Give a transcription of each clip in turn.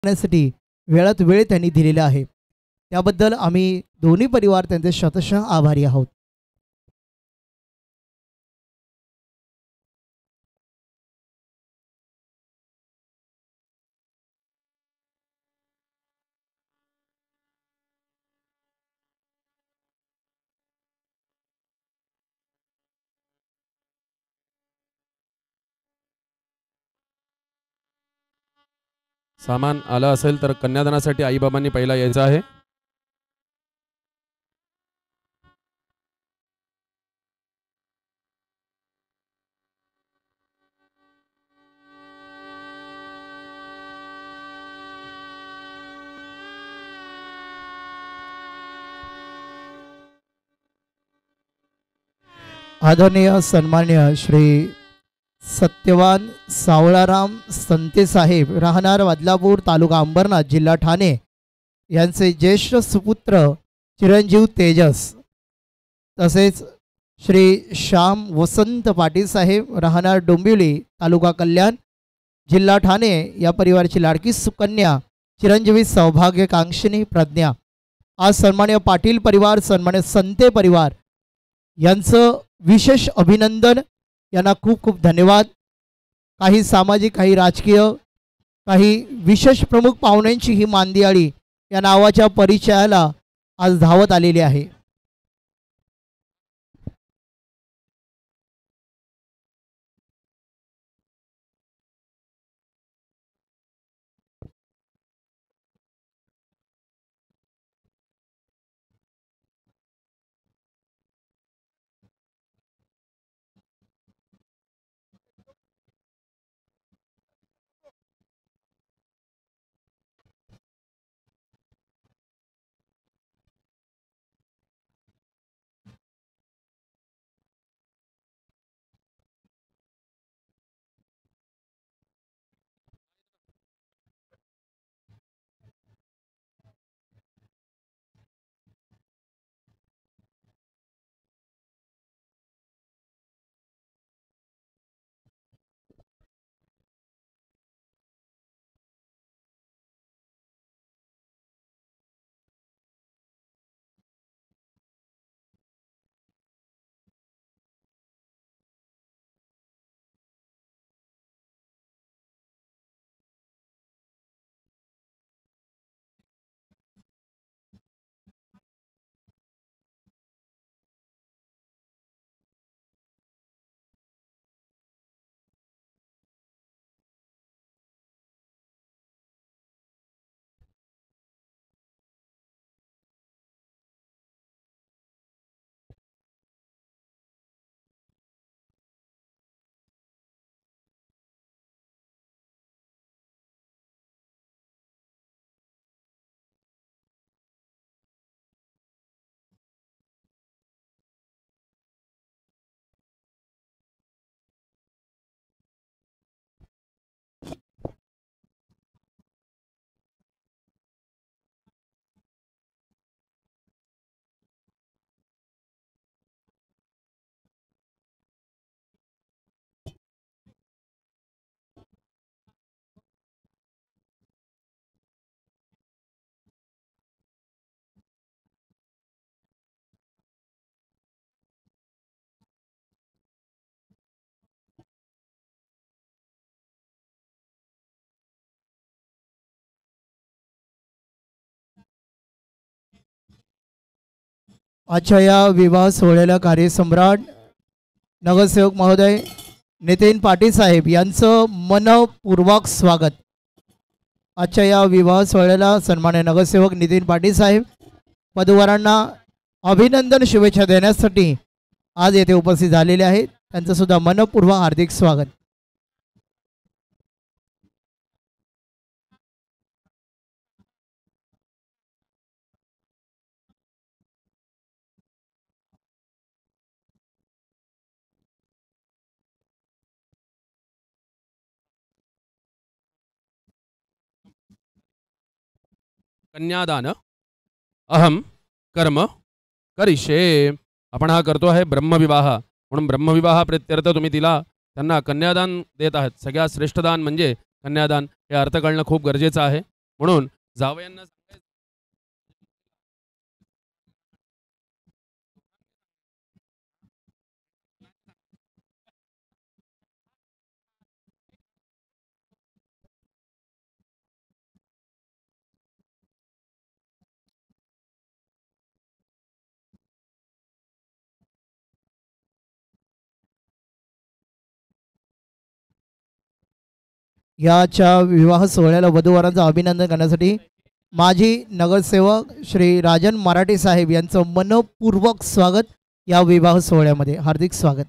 करण्यासाठी वेळात वेळ त्यांनी दिलेला आहे, त्याबद्दल आम्ही दोन्ही परिवार त्यांचे शतशः आभारी आहोत. सामान आलं असेल तर कन्यादानासाठी आईबाबांनी पहिला यायचं आहे. आदरणीय सन्मान्य श्री सत्यवान सावळाराम संते साहेब, राहणार बदलापूर, तालुका अंबरनाथ, जिल्हा ठाणे, यांचे ज्येष्ठ सुपुत्र चिरंजीव तेजस, तसेच श्री श्याम वसंत पाटील साहेब, राहणार डोंबिवली, तालुका कल्याण, जिल्हा ठाणे, या परिवाराची लाडकी सुकन्या चिरंजीवी सौभाग्यकांक्षिणी प्रज्ञा. आज सन्मान्य पाटील परिवार, सन्मान्य संते परिवार यांचं विशेष अभिनंदन. यांना खूप खूप धन्यवाद. काही सामाजिक, काही राजकीय, काही विशेष प्रमुख पाहुण्यांची ही मांदियाळी या नावाच्या परिचयाला आज धावत आलेली आहे. आजच्या या विवाह सोहळ्याला कार्यसम्राट नगरसेवक महोदय नितीन पाटील साहेब यांचं मनपूर्वक स्वागत. आजच्या या विवाह सोहळ्याला सन्मान्य नगरसेवक नितीन पाटील साहेब वधूवरांना अभिनंदन, शुभेच्छा देण्यासाठी आज येथे उपस्थित झालेले आहेत. त्यांचं सुद्धा मनपूर्वक हार्दिक स्वागत. कन्यादान अहम कर्म करिष्ये. आपण हा करतो आहे ब्रह्मविवाह, म्हणून ब्रह्मविवाह प्रित्यर्थ तुम्ही त्यांना कन्यादान देत आहात. सगळ्यात श्रेष्ठ दान म्हणजे कन्यादान, हे अर्थ कळणं खूप गरजेचं आहे. म्हणून जावयांना याच्या विवाह सोहळ्याला वधूवरांचं अभिनंदन करण्यासाठी माजी नगरसेवक श्री राजन मराठे साहेब यांचं मनपूर्वक स्वागत या विवाह सोहळ्यामध्ये. हार्दिक स्वागत.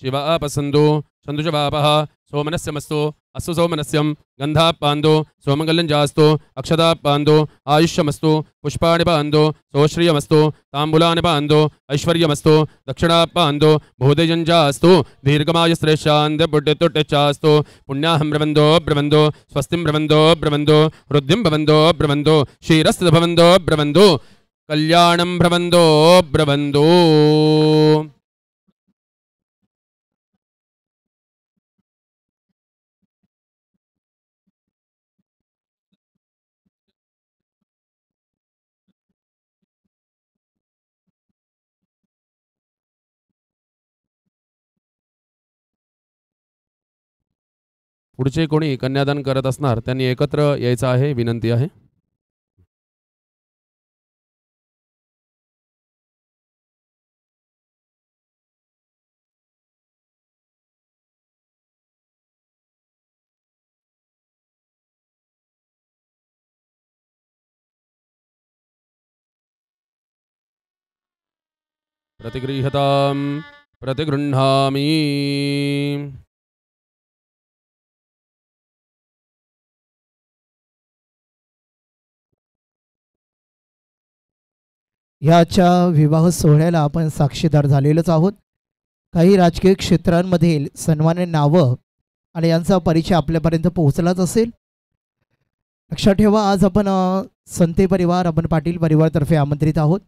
शिवापसंदो संदुषवापः सोमनस्यमस्तु अस्तु सौमनस्यं गन्धापान्दो सोमङ्गल्यञ्जास्तु अक्षतापान्दो आयुष्यमस्तु पुष्पाणि पान्दो सौश्रियमस्तु ताम्बूलानि पान्दो ऐश्वर्यमस्तु दक्षिणापान्दो भूतयञ्जास्तु दीर्घमायुश्रेष्ठान्त्यपुट्टितुट्टिचास्तु पुण्याहं ब्रवन्दो ब्रवन्दो स्वस्तिं ब्रवन्दो ब्रवन्दो वृद्धिं भवन्दो ब्रवन्दो क्षीरस्थित भवन्दो ब्रवन्दो कल्याणं ब्रवन्दो ब्रवन्दो. पुढचे कोणी कन्यादान करत असणार त्यांनी एकत्र यायचं आहे, विनंती आहे. प्रतिगृह्यतां प्रतिगृह्णामि. याच्या विवाह सोहळ्याला आपण साक्षीदार झालेलोच आहोत. काही राजकीय क्षेत्रांमधील सन्मान्य नावं आणि यांचा परिचय आपल्यापर्यंत पोहोचलाच असेल. लक्षात ठेवा, आज आपण संते परिवार, आपण पाटील परिवारातर्फे आमंत्रित आहोत.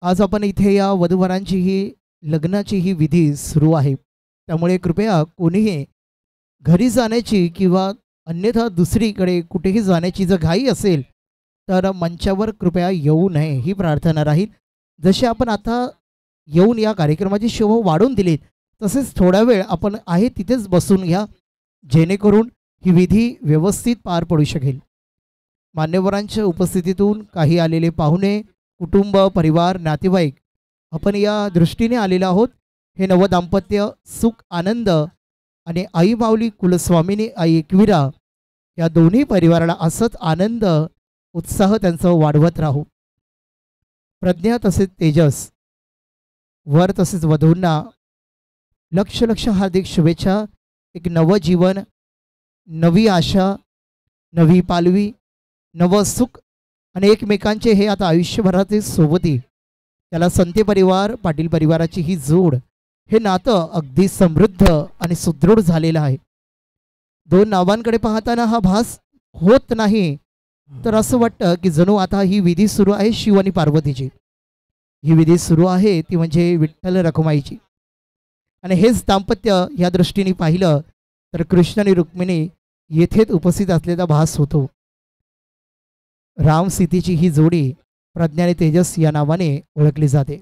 आज आपण इथे या वधूवरांची ही लग्नाची ही विधी सुरू आहे. त्यामुळे कृपया कोणीही घरी जाण्याची किंवा अन्यथा दुसरीकडे कुठेही जाण्याची जर घाई असेल तर मंचावर कृपया येऊ नये ही प्रार्थना राहील. जसे आपण आता येऊन या कार्यक्रमाची शोभा वाढवून दिलीत तसेच थोडा वेळ आपण आहे तिथेच बसून घ्या, जेणेकरून ही विधी व्यवस्थित पार पडू शकेल. मान्यवरांच्या उपस्थितीतून काही आलेले पाहुणे, कुटुंब, परिवार, नातेवाईक आपण या दृष्टीने आलेलो आहोत. हे नवदाम्पत्य सुख, आनंद आणि आई माऊली कुलस्वामिनी आई एकविरा या दोन्ही परिवाराला असंच आनंद, उत्साह त्यांचं वाढवत राहू. प्रज्ञा तसेच तेजस, वर तसेच वधूंना लक्ष लक्ष हार्दिक शुभेच्छा. एक नवं जीवन, नवी आशा, नवी पालवी, नवं सुख आणि एकमेकांचे हे आता आयुष्यभराचे सोबती, त्याला संते परिवार पाटील परिवाराची ही जोड, हे नातं अगदी समृद्ध आणि सुदृढ झालेलं आहे. दोन नावांकडे पाहताना हा भास होत नाही, तर असं वाटतं की जणू आता ही विधी सुरू आहे शिव आणि पार्वतीची. ही विधी सुरू आहे ती म्हणजे विठ्ठल रखुमाईची. आणि हेच दाम्पत्य या दृष्टीने पाहिलं तर कृष्ण आणि रुक्मिणी येथेच उपस्थित असलेला भास होतो. राम सीतेची ही जोडी प्रज्ञा आणि तेजस या नावाने ओळखली जाते.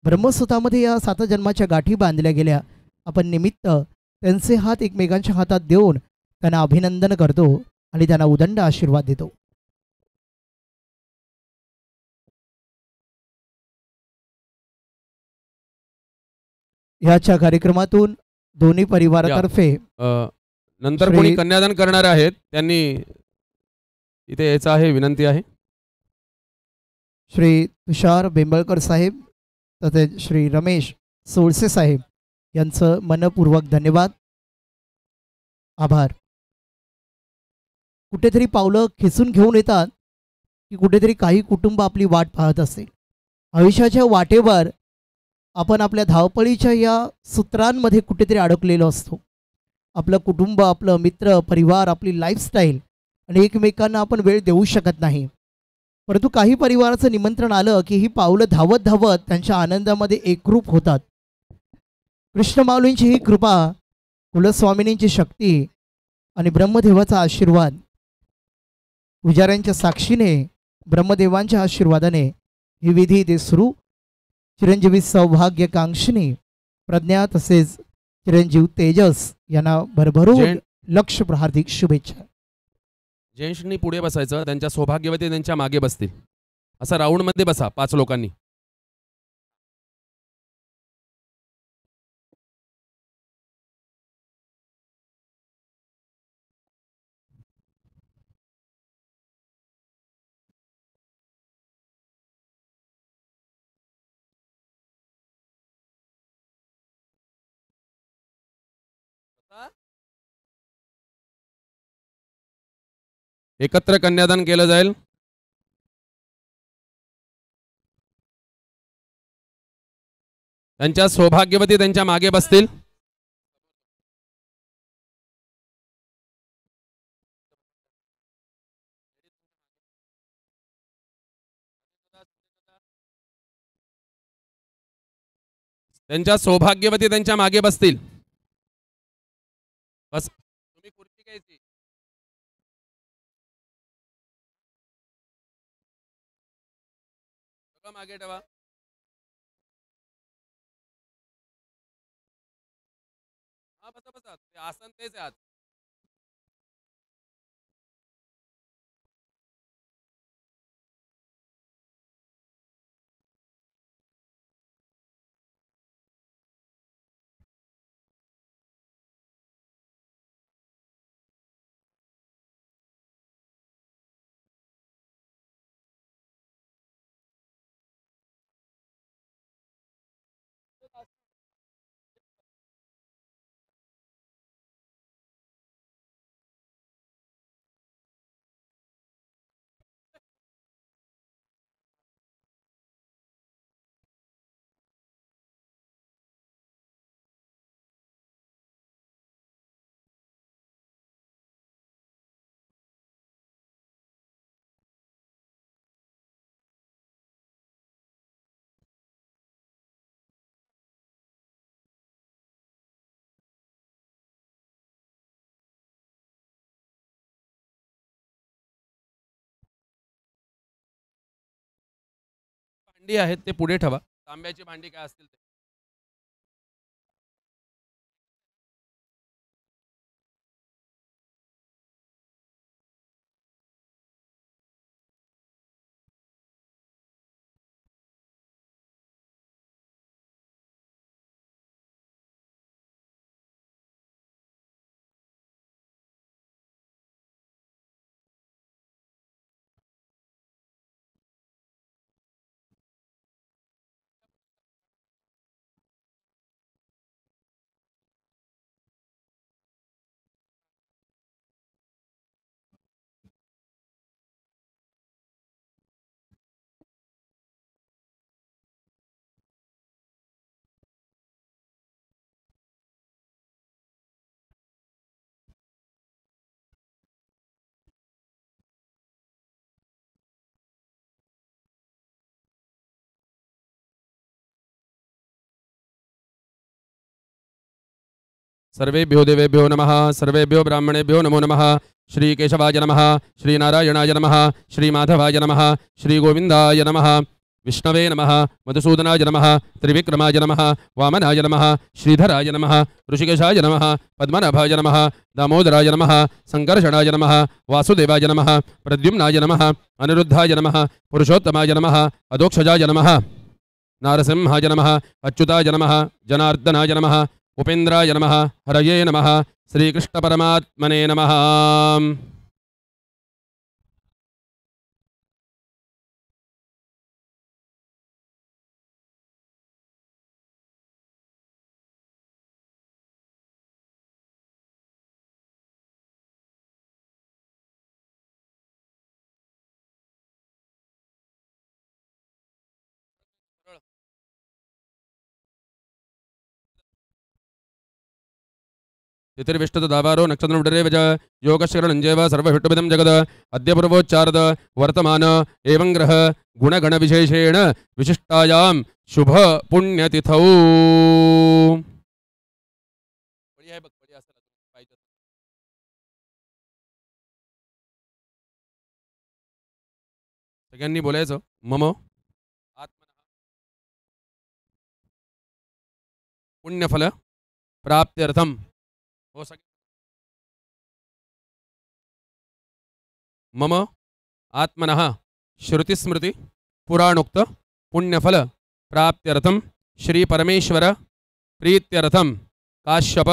ब्रह्मसूत्रामध्ये या 7 जन्माच्या गाठी बांधल्या गेल्या. आपण निमित्त त्यांचे हात एकमेकांच्या हातात देऊन त्यांना अभिनंदन करतो आणि त्यांना उदंड आशीर्वाद देतो. याच्या कार्यक्रमातून दोन्ही परिवारातर्फे नंतर कोणी कन्यादान करणार आहेत त्यांनी इथे यायचं आहे, विनंती आहे. श्री तुषार बेंबळकर साहेब तसेच श्री रमेश सोळसे साहेब यांचं मनपूर्वक धन्यवाद, आभार. कुठेतरी पावलं खेचून घेऊन येतात की कुठेतरी काही कुटुंब आपली वाट पाहत असेल. आयुष्याच्या वाटेवर आपण आपल्या धावपळीच्या या सूत्रांमध्ये कुठेतरी अडकलेलो असतो. आपलं कुटुंब, आपलं मित्र परिवार, आपली लाईफस्टाईल आणि एकमेकांना आपण वेळ देऊ शकत नाही. परंतु काही परिवाराचं निमंत्रण आलं की ही पावलं धावत धावत त्यांच्या आनंदामध्ये एकरूप होतात. कृष्ण माऊलींची ही कृपा कुलस्वामिनींची शक्ती आणि ब्रह्मदेवाचा आशीर्वाद, पुजाऱ्यांच्या साक्षीने ब्रह्मदेवांच्या आशीर्वादाने ही विधी इथे सुरू. चिरंजीवी सौभाग्यकांक्षिणी प्रज्ञा तसेच चिरंजीव तेजस यांना भरभरून लक्ष हार्दिक शुभेच्छा. जेंट्सनी पुढे बसायचं, त्यांच्या सौभाग्यवती त्यांच्या मागे बसतील. असं राऊंडमध्ये बसा 5 लोकांनी. एकत्र कन्यादान केलं जाईल. त्यांच्या सौभाग्यवती त्यांच्या मागे बसतील. त्यांच्या सौभाग्यवती त्यांच्या मागे बसतील. बस तुम्ही खुर्ची घ्यायची. मागे ठेवा. हा बसा बसा, ते आसन तेच आहे आज. भांडी आहेत ते पुढे ठेवा. तांब्याची भांडी काय असतील ते. सर्वेभ्यो देवेभ्यो नमः. सर्वेभ्यो ब्राह्मणेभ्यो नमो नमः. श्री केशवाय नमः. श्री नारायणाय नमः. श्री माधवाय नमः. श्री गोविंदाय नमः. विष्णवे नमः. मधुसूदनाय नमः. त्रिविक्रमाय नमः. वामनाय नमः. श्रीधराय नमः. ऋषिकेशाय नमः. पद्मनाभाय नमः. दामोदराय नमः. संकर्षणाय नमः. वासुदेवाय नमः. प्रद्युम्नाय नमः. अनिरुद्धाय नमः. पुरुषोत्तमाय नमः. अधोक्षजाय नमः. नारसिंहाय नमः. अच्युताय नमः. जनार्दनाय नमः. उपेन्द्राय नमः. हरये नमः. श्रीकृष्णपरमात्मने नमः. तिथिर्विष्टत दावारो नक्षत्रं विडरेवच योगशरणञ्जेव सर्वहिट्टुमिदं जगद अद्य पूर्वोच्चारद वर्तमान एवं ग्रह गुणगणविशेषेण विशिष्टायां शुभ पुण्यतिथौ. सगळ्यांनी बोलायचं. मम आत्मनः पुण्यफल प्राप्त्यर्थम. हो सगळे. मम आत्मनः श्रुतिस्मृती पुराणोक्त पुण्यफल प्राप्त्यर्थम श्री परमेश्वर प्रीत्यर्थम काश्यप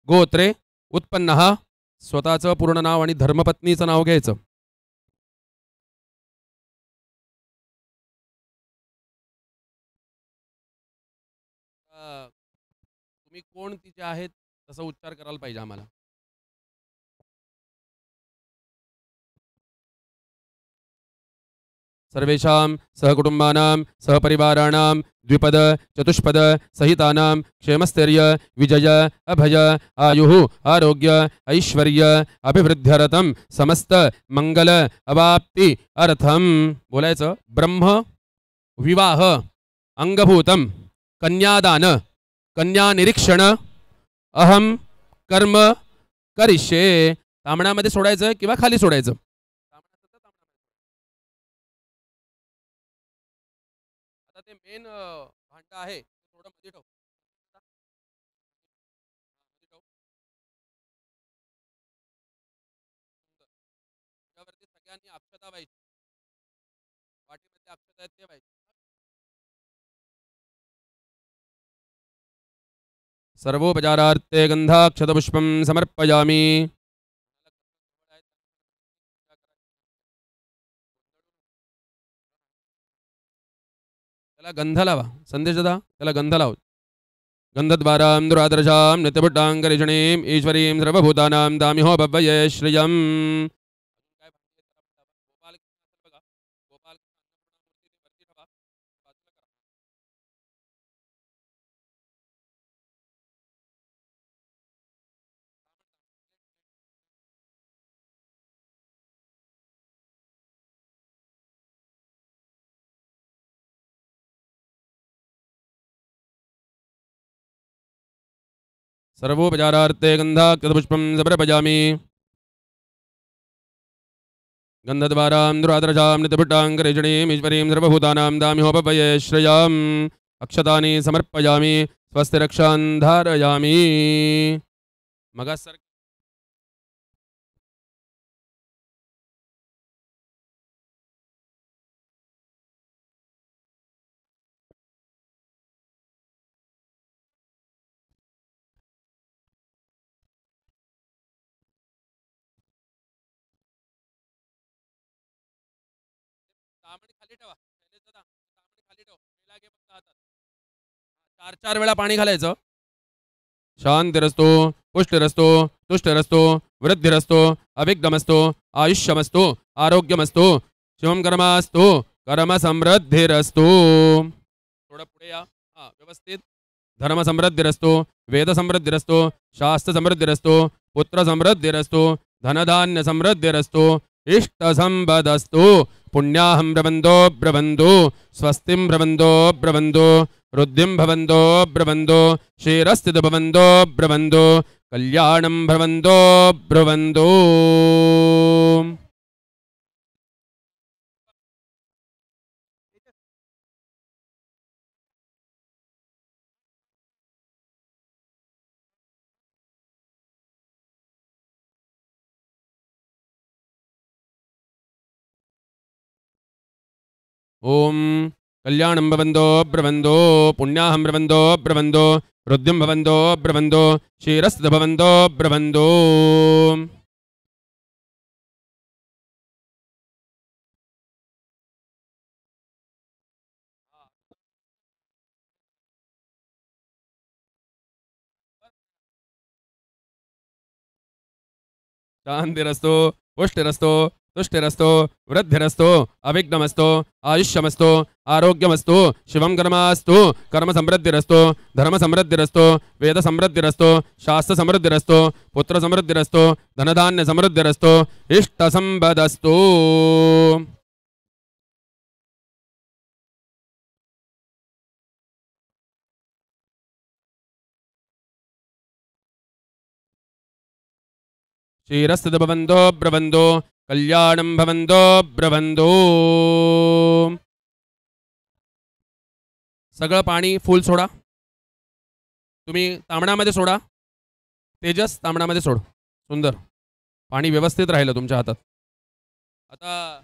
गोत्रे उत्पन्नः. स्वतःचं पूर्ण नाव आणि धर्मपत्नीचं नाव घ्यायचं. तुम्ही कोण तिचे आहेत तसा उच्चार करायला पाहिजे आम्हाला. सर्वेषां सहकुटुंबानां सहपरिवाराणां द्विपद चतुष्पद सहितानां क्षेमस्थैर्य विजय अभय आयुः आरोग्य ऐश्वर्य अभिवृद्ध्यर्थं समस्त मंगल अवाप्ति अर्थम. बोलायचं. ब्रह्म विवाह अंगभूतम कन्यादान कन्यानिरीक्षण अहम कर्म करिष्ये. तांबण्यामध्ये सोडायचं किंवा खाली सोडायचं. आता ते मेन भांड आहे थोडं मध्ये ठेव. त्यावरती सगळ्यांनी अक्षता व्हायची. वाटीमध्ये अक्षता आहेत ते व्हायचे. सर्वोपचारार्थे गंधाक्षतपुष्पं समर्पयामि. त्याला गंध लावा. संदेश दादा त्याला गंध लाव. गंधद्वारां दुरादर्शां नित्यभुट्टाङ्करिषणीं ईश्वरीं सर्वभूतानां दामिहो भव्यये श्रियम्. सर्वोपचारार्थे गन्धाक्षतपुष्पं समर्पयामि. गन्धद्वारां दुरादर्शां नित्यभुट्टाङ्करिषणीं ईश्वरीं सर्वभूतानां दामिहोपभये श्रियम्. अक्षतानि समर्पयामि. स्वस्ति रक्षां धारयामि. मगासर तांबडी खाली ठेवा. तांबडी खाली ठेव. पहिला घे फक्त हातात. 4 वेळा पाणी घालायचं. शांतिरस्तो पुष्टिरस्तो तुष्टिरस्तो वृद्धिरस्तो अविघ्नमस्तो आयुष्यमस्तो आरोग्यमस्तो शिवम कर्मास्तो कर्म समृद्धिरस्तो. थोडं पुढे या. व्यवस्थित. धर्म समृद्धिरस्तो वेद समृद्धिरस्तो शास्त्र समृद्धिरस्तो पुत्र समृद्धिरस्तो धनधान्य समृद्धिरस्तो इष्ट संपदस्तु. पुण्याहं ब्रवन्दो ब्रवन्दो स्वस्तिं ब्रवन्दो ब्रवन्दो वृद्धिं भवन्दो ब्रवन्दो क्षीरस्थित भवन्दो ब्रवन्दो कल्याणं भवन्दो ब्रवन्दो. ओम कल्याणं भवन्दो ब्रवन्दो पुण्याहं ब्रवन्दो ब्रवन्दो वृद्धिं भवन्दो ब्रवन्दो क्षीरस्थित भवन्दो ब्रवन्दो. शांतिरस्तो पुष्टिरस्तो तुष्टिरस्तो वृद्धिरस्तो अविघ्नमस्तो आयुष्यमस्तो आरोग्यमस्तो शिवं कर्मास्तु कर्म समृद्धिरस्तो धर्म समृद्धिरस्तो वेद समृद्धिरस्तो शास्त्र समृद्धिरस्तो पुत्र समृद्धिरस्तो धनधान्य समृद्धिरस्तो इष्ट संपदस्तु. क्षीरस्थित भवन्दो ब्रवन्दो कल्याणं भवन्तो ब्रवन्तो. सगळं पाणी फुल सोडा. तुम्ही तांबणामध्ये सोडा. तेजस तांबणामध्ये सोड. सुंदर. पाणी व्यवस्थित राहिलं तुमच्या हातात. आता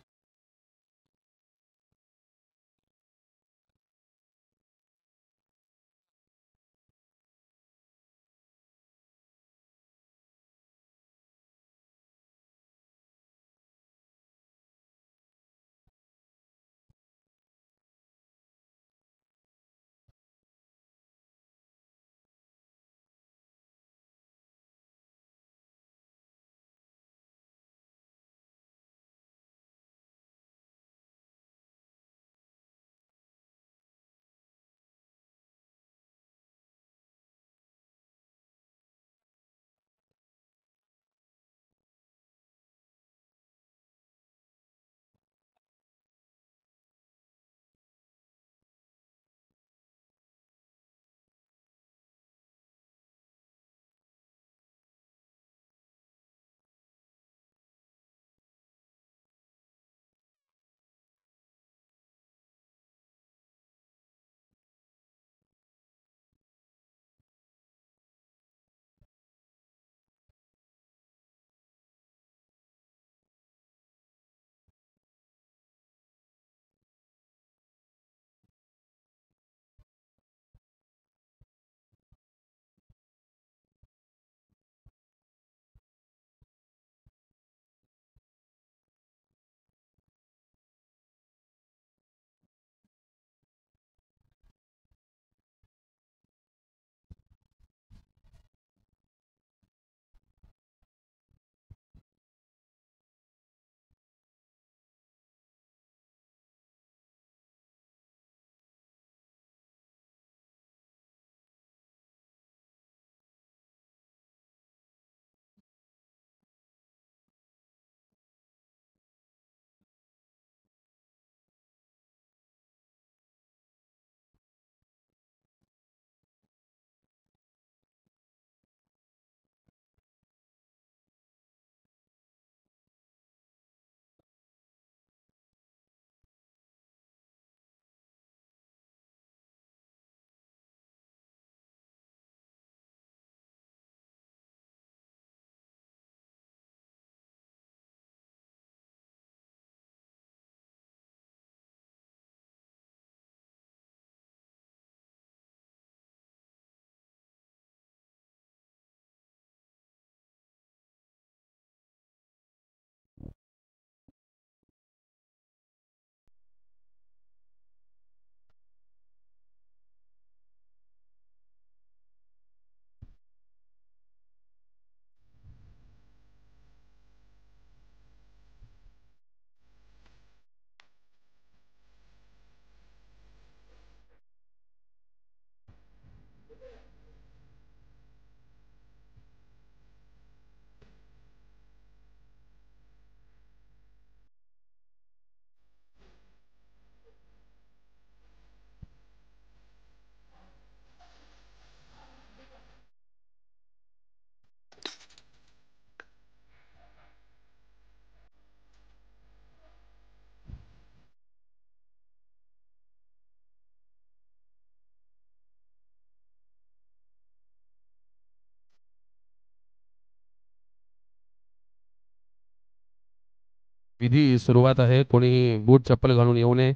विधी सुरुवात आहे. कोणी बूट चप्पल घालून येऊ नये.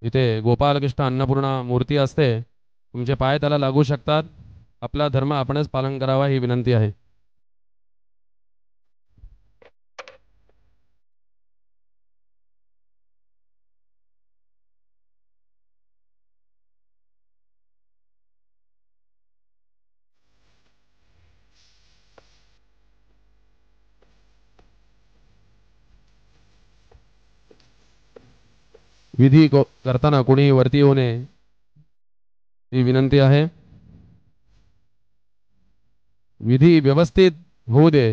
इथे गोपालकृष्ण अन्नपूर्णा मूर्ती असते. तुमचे पाय त्याला लागू शकतात. आपला धर्म आपणच पालन करावा ही विनंती आहे. विधी करताना कोणी वरती येऊ नये ही विनंती आहे. विधी व्यवस्थित होऊ दे.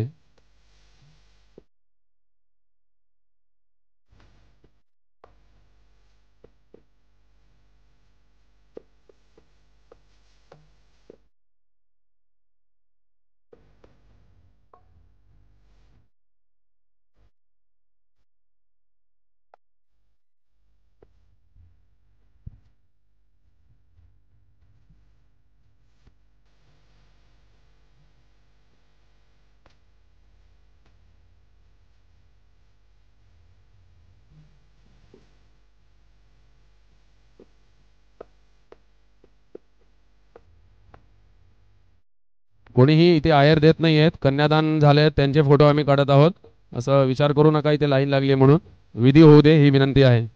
कोणीही इथे आहेर देत नाही आहेत, कन्यादान झाले त्यांचे फोटो आम्ही काढत आहोत, असं विचार करू नका इथे लाईन लागली म्हणून. विधी होऊ दे ही विनंती आहे.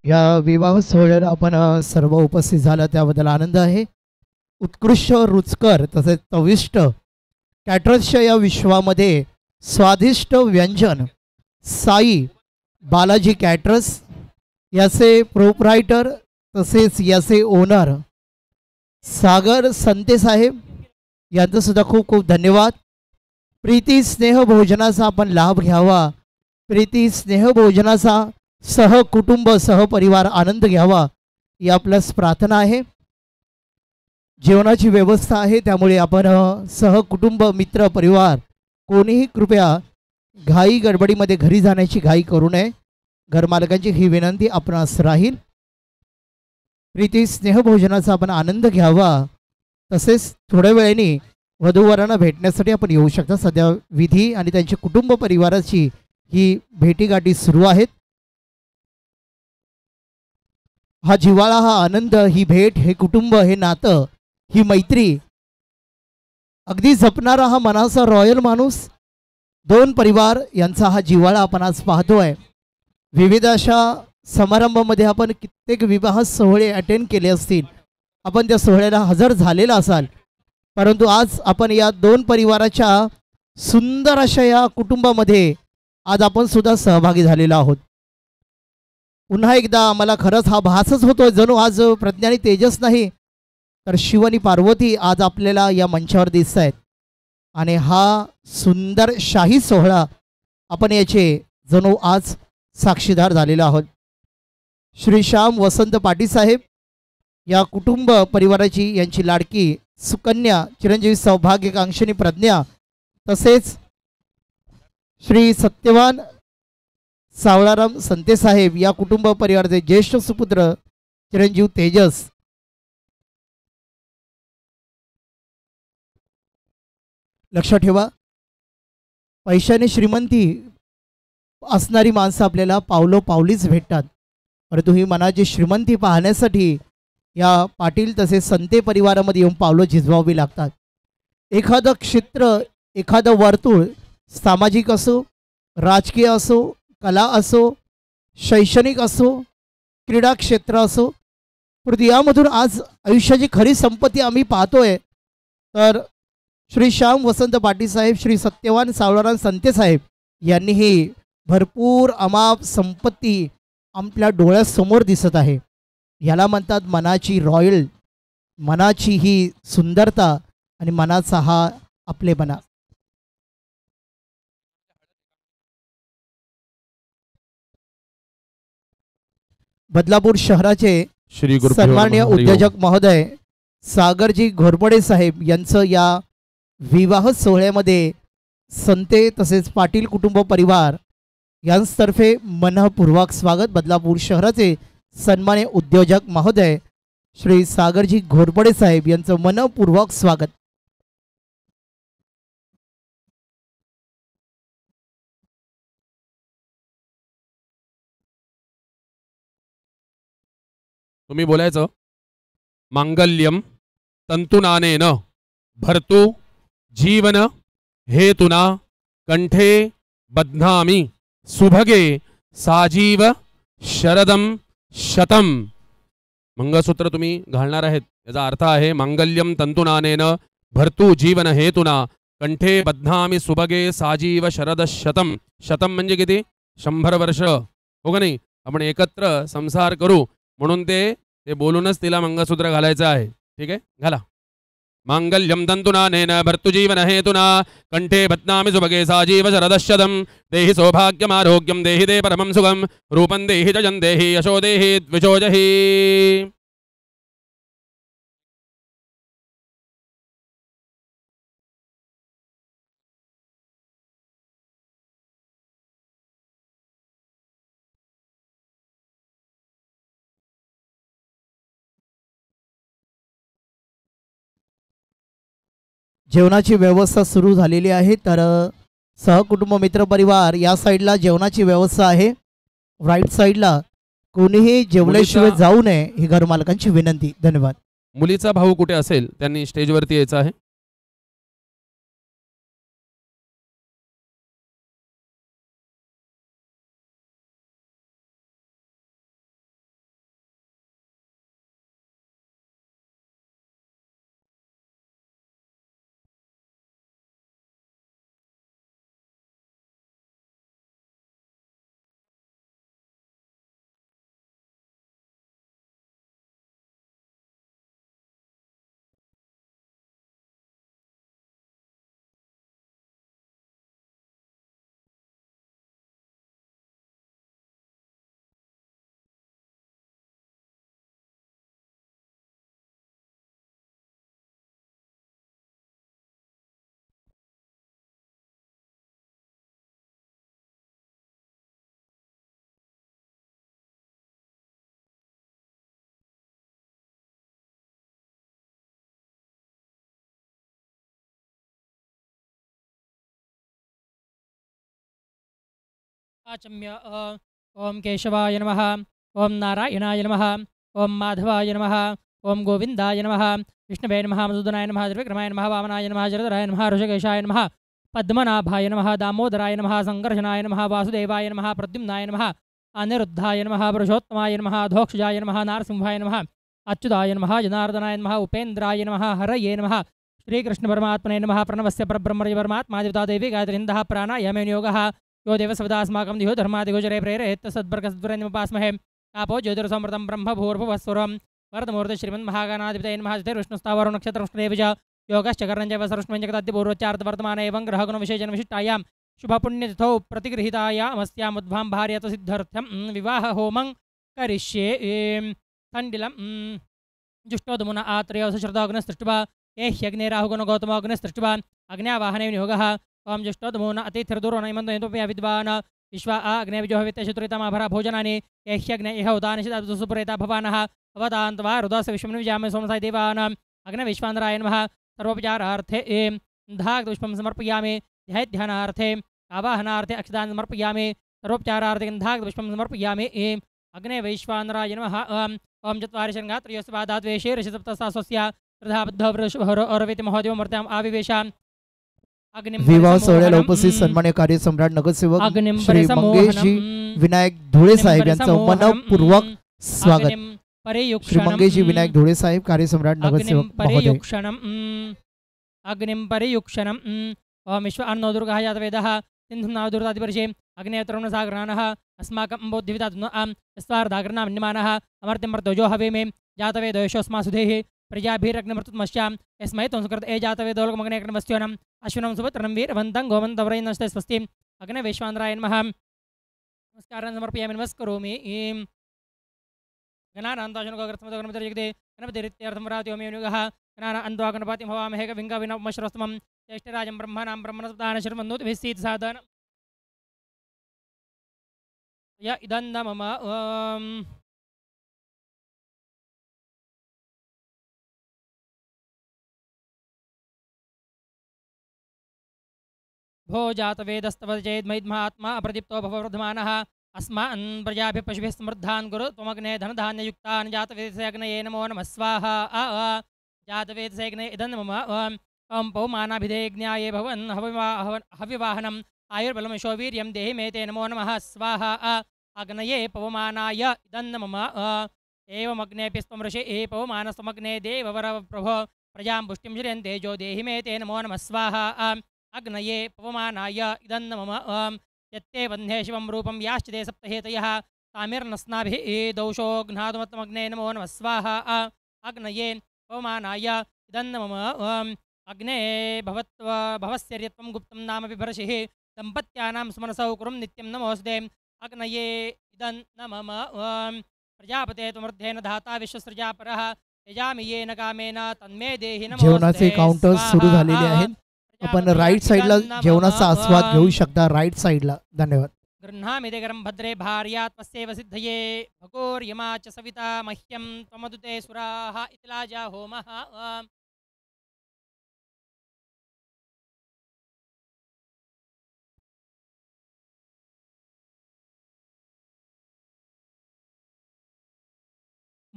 या विवाह सोहळ्याला आपण सर्व उपस्थित झाला त्याबद्दल आनंद आहे. उत्कृष्ट रुचकर तसेच चविष्ट कॅटरर्सच्या या विश्वामध्ये स्वादिष्ट व्यंजन साई बालाजी कॅटरर्स याचे प्रोप्रायटर तसेच याचे ओनर सागर संते साहेब यांचं सुद्धा खूप खूप धन्यवाद. प्रीती स्नेह भोजनाचा आपण लाभ घ्यावा, प्रीती स्नेह भोजनाचा सहकुटुंब सहपरिवार आनंद घ्यावा ही आपल्यास प्रार्थना आहे. जेवणाची व्यवस्था आहे त्यामुळे आपण सहकुटुंब मित्र परिवार कोणीही कृपया घाई गडबडीमध्ये घरी जाण्याची घाई करू नये. घरमालकांची ही विनंती आपणास राहील. प्रीती स्नेहभोजनाचा आपण आनंद घ्यावा. तसेच थोड्या वेळाने वधूवरांना भेटण्यासाठी आपण येऊ शकता. सध्या विधी आणि त्यांची कुटुंब परिवाराची ही भेटीगाठी सुरू आहेत. हा जिव्हाळा, हा आनंद, ही भेट, हे कुटुंब, हे नातं, ही मैत्री अगदी जपणारा हा मनाचा रॉयल माणूस, दोन परिवार यांचा हा जिव्हाळा आपण आज पाहतोय. विविध अशा समारंभामध्ये आपण कित्येक विवाह सोहळे अटेंड केले असतील, आपण त्या सोहळ्याला हजर झालेला असाल, परंतु आज आपण या दोन परिवाराच्या सुंदर अशा या कुटुंबामध्ये आज आपण सुद्धा सहभागी झालेलो आहोत. पुन्हा एकदा आम्हाला खरंच हा भासच होतोय जणू आज प्रज्ञा आणि तेजस नाही तर शिव आणि पार्वती आज आपल्याला या मंचावर दिसत आहेत. आणि हा सुंदर शाही सोहळा आपण याचे जणू आज साक्षीदार झालेलो आहोत. श्री श्याम वसंत पाटील साहेब या कुटुंब परिवाराची यांची लाडकी सुकन्या चिरंजीवी सौभाग्यकांक्षिणी प्रज्ञा, तसेच श्री सत्यवान सावळाराम संते साहेब या कुटुंब परिवाराचे ज्येष्ठ सुपुत्र चिरंजीव तेजस. लक्षात ठेवा, पैशाने श्रीमंती असणारी माणसं आपल्याला पावलोपावलीच भेटतात, परंतु ही मनाची श्रीमंती पाहण्यासाठी या पाटील तसेच संते परिवारामध्ये येऊन पावलं झिजवावी लागतात. एखादं क्षेत्र, एखादं वर्तुळ, सामाजिक असो, राजकीय असो, कला असो, शैक्षणिक असो, क्रीडा क्षेत्र असो, परंतु यामधून आज आयुष्याची खरी संपत्ती आम्ही पाहतोय तर श्री श्याम वसंत पाटील साहेब, श्री सत्यवान सावळाराम संते साहेब यांनी ही भरपूर अमाप संपत्ती आपल्या डोळ्यासमोर दिसत आहे. याला म्हणतात मनाची रॉयल, मनाची ही सुंदरता आणि मनाचा हा आपलेपणा. बदलापूर शहराचे श्री गुरु सन्माननीय उद्योजक महोदय सागरजी घोरपडे साहेब यांचं या विवाह सोहळ्यामध्ये संते तसेच पाटील कुटुंब परिवार यांतर्फे मनपूर्वक स्वागत. बदलापूर शहराचे सन्माननीय उद्योजक महोदय श्री सागरजी घोरपडे साहेब यांचं मनपूर्वक स्वागत. तुम्ही बोलायचं मांगल्यम तंतुनानेन भर्तु जीवन हेतुना कंठे बध्नामि सुभगे साजीव शरदम शतम. मंगळसूत्र तुम्ही घालणार आहेत याचा अर्थ आहे मांगल्यम तंतुनानेन भर्तु जीवन हेतुना कंठे बध्नामि सुभगे साजीव शरद शतम. शतम म्हणजे किती? 100 वर्ष, हो का नाही? आपण एकत्र संसार करू म्हणून ते बोलूनच तिला मंगळसूत्र घालायचं आहे. ठीक आहे, घाला. मांगल्यम तंतुनानेन भर्तु जीवन हेतुना कंठे बध्नामि सुभगे साजीव शरदशतम. देहि सौभाग्यम आरोग्यम देहि दे परमं सुखम रूपं देहि जयं देहि यशो देहि द्विजो जहि. जेवणाची व्यवस्था सुरू झालेली आहे. तर सहकुटुंब मित्रपरिवार या साईडला जेवणाची व्यवस्था आहे. राईट साईडला कोणीही जेवल्याशिवाय जाऊ नये ही घरमालकांची विनंती. धन्यवाद. मुलीचा भाऊ कुठे असेल त्यांनी स्टेजवरती यायचं आहे. आचम्य ओम केशवाय नमः, ओम नारायणाय नमः, ओम माधवाय नमः, ओम गोविंदाय नमः, विष्णवे नमः, मधुसूदनाय नमः, त्रिविक्रमाय नमः, वामनाय नमः, जरधराय नमः, ऋषिकेशाय नमः, पद्मनाभाय नमः, दामोदराय नमः, संकर्षणाय नमः, वासुदेवाय नमः, प्रद्युम्नाय नमः, अनिरुद्धाय नमः, पुरुषोत्तमाय नमः, धोक्षजाय नमः, नारसिंहाय नमः, अच्युताय नमः, जनार्दनाय नमः, उपेन्द्राय नमः, हरये नमः, श्रीकृष्ण परमात्मने नमः, प्रणवस्य परब्रह्मणे परमात्मा देवता देवी गायत्रीन्दः प्राणायामे योगः यो देव सवदास्माकं दिहो धर्मादिगोचरे प्रेरयेत् सद्वर्गसद्वरनिमुपास्महे आपो ज्योतिर्समृतं ब्रह्म भूर्भुवस्वरं वरदमूर्ति श्रीमन्महागणाधिपतये नमः विष्णुस्तावरो नक्षत्रंष्णदेव च योगश्च कर्णञ्च सर्वस्मञ्चकताद्यपूर्वोच्चार्तवर्तमाने एवं ग्रहगुणविशेषणविशिष्टायां शुभपुण्यतिथौ प्रतिगृहीतायामस्यामुद्भां भार्यतसिद्धर्थं विवाह होमं करिष्ये तण्डिलं जुष्टोदमुन आत्रयोश्रदाग्नस्तृष्ट्वा ये ह्यग्नेराहुगुणगौतमोऽग्नस्तृष्ट्वा अग्न्यावाहने विनियोगः ओम ज्येष्ठोदमोन अतिथिर्दुरो नैमन्दोपि विद्वान् विश्वा अग्ने विजोहवित्तशत्रुतामाभरा भोजनानि एह्यग्ने इह उदानिषितसुपुरेता भवानः अवतान्त्वा रुदास विश्वमनिव्यामे सोमसाय देवान् अग्ने विश्वान्द्राय नमः सर्वोपचारार्थे गन्धाग्पुष्पं समर्पयामि ध्यानार्थे आवाहनार्थे अक्षतान् समर्पयामि सर्वोपचारार्थे गन्धाग्पुष्पं समर्पयामि अग्ने वैश्वानराय नमः ओम चत्वारि शृङ्गात्रयोस्वादाद्वेषे ऋषिसप्तसा स्वस्य प्रधाबद्धवृषभरो अरविति महोदयमूर्त्याम् आविवेशान् विवाह सोहळ्याला उपस्थित सन्मान्य कार्यसम्राट नगरसेवक श्री मंगेशजी विनायक धुळे साहेब यांचं मनपूर्वक स्वागत. श्री मंगेशजी विनायक धुळे साहेब कार्यसम्राट नगरसेवक महोदय. अग्निं परियुक्षणम् ओम विश्व अन्नो दुर्गः जातवेदः सिन्धुनाव दुर्गादिवर्षे अग्नेयतरुणसागरानः अस्माकं बोद्धिविदात्मनां स्वार्धाग्रणां निमानः अमर्त्यमर्तोजो हवेमे जातवेदो यशोऽस्मासुधेः प्रजाभिरग्निमृतुत्मश्चां यस्मै संस्कृत ए जातवेदोलकमग्नेयग्नमस्त्योनम् अश्विनं सुभद्रं वीरवन्तं गोमन्तवरैर्नष्टे स्वस्ति अग्ने वैश्वानराय नमः नमस्कारान् समर्पयामि नमस्करोमि गणानान्ताशनुगोग्रत्मदगणपतिर्जगदे गणपतिरित्यर्थं रात्योमेनुगः गणाना अन्त्वा गणपतिं हवामहे कविङ्गविनवमश्रस्तमं ज्येष्ठराजं ब्रह्मणां ब्रह्मणसुदानशर्मन्नोतिभिः साधनं य इदन्न मम भो जातवेदस्तव चेद्मैद्मात्मा अप्रदीप्तो भववर्धमानः अस्मान् प्रजाभिः पशुभिः समृद्धान् कुरु त्वमग्ने धनधान्ययुक्तान् जातवेदसेऽग्नये नमो नमः स्वाहा जातवेदसेऽग्नये इदं मम ओं पौमानाभिधेयज्ञाये भवन् हविवाहनम् आयुर्बलमशोवीर्यं देहि मे ते नमो नमः स्वाहा अग्नये पवमानाय इदं मम एवमग्नेऽपि स्त्वं ऋषि पवमानस्त्वमग्ने देववरप्रभो प्रजां पुष्टिं श्रियन्ते जो देहि मे ते नमो नमः स्वाहा अग्नये पवमानाय इदं मम यत्ते बन्धे शिवं रूपं याश्च ते सप्तहेतयः तामिर्नस्नाभिः दौशोघ्नादुमत्तमग्ने नमो नमः स्वाहा अग्नये पवमानाय इदं मम अग्ने भवस्यर्यत्वं गुप्तं नाम बिभर्षिः दम्पत्यानां सुमनसौ कुरुं नित्यं नमोऽस्ते अग्नये इदं मम प्रजापते त्वमर्धेन धाता विश्वसृजापरः यजामि येन कामेन तन्मे देहि नमोऽस्ते. जेवणाचे काउंटर्स सुरू झालेले आहेत. आपण राईट साईडला जेवणाचा आस्वाद घेऊ शकता. राईट साईडला. धन्यवाद. गृह्णामि ते गरं भद्रे भार्या त्वस्यैव सिद्धये भगोर्यमा च सविता मह्यं त्वमदुते सुराः इति लाजा होमः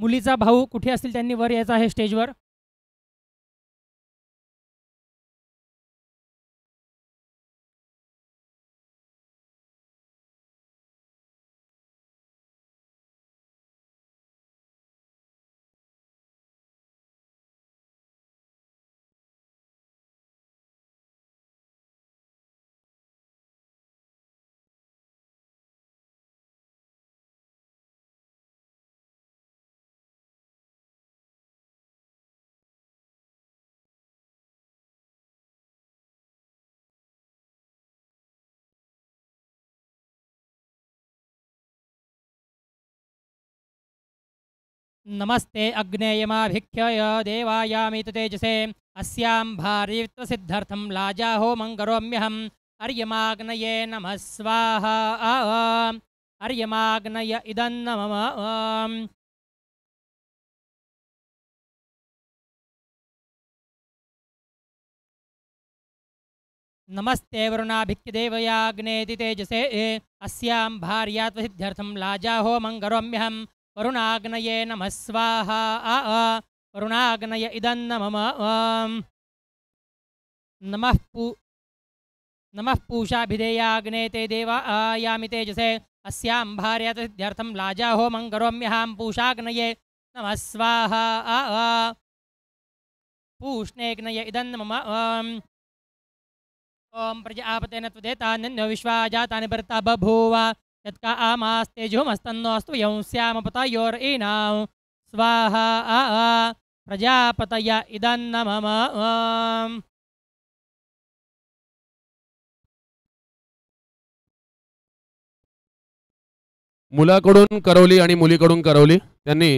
मुलीचा भाऊ कुठे असतील त्यांनी वर यायचं आहे स्टेजवर. नमस्ते अग्नेयमाभिख्यय देवायामित तेजसे अस्यां भार्यत्वसिद्ध्यर्थं लाजाहो मंगरोम्यहम् अर्यमाग्नये नमः स्वाहा. अर्यमाग्नय इदं नमः. नमस्ते वरुणाभिक्यदेवयाग्नेति तेजसे अस्यां भार्यात्वसिद्ध्यर्थं लाजाहो मंगरोम्यहम् वरुणाग्नये नमः स्वाहा. वरुणाग्नय इदं नमः. नमः पूषाभिधेयाग्नेते देवायामि तेजसे अस्यां भार्यात्वसिद्ध्यर्थं लाजाहो मंगरोम्यहं पूषाग्नये नमः स्वाहा. पूष्णेग्नय इदं नमः. ओम प्रजापतेन त्वदेतान्यो विश्वा जातानि भर्ता बभूव यत्का आमास्तेजोमस्तन्नोऽस्तु यंस्यामपतयोरीनां स्वाहा. प्रजापतय इदं नमः. मुलाकडून करवली आणि मुलीकडून करवली त्यांनी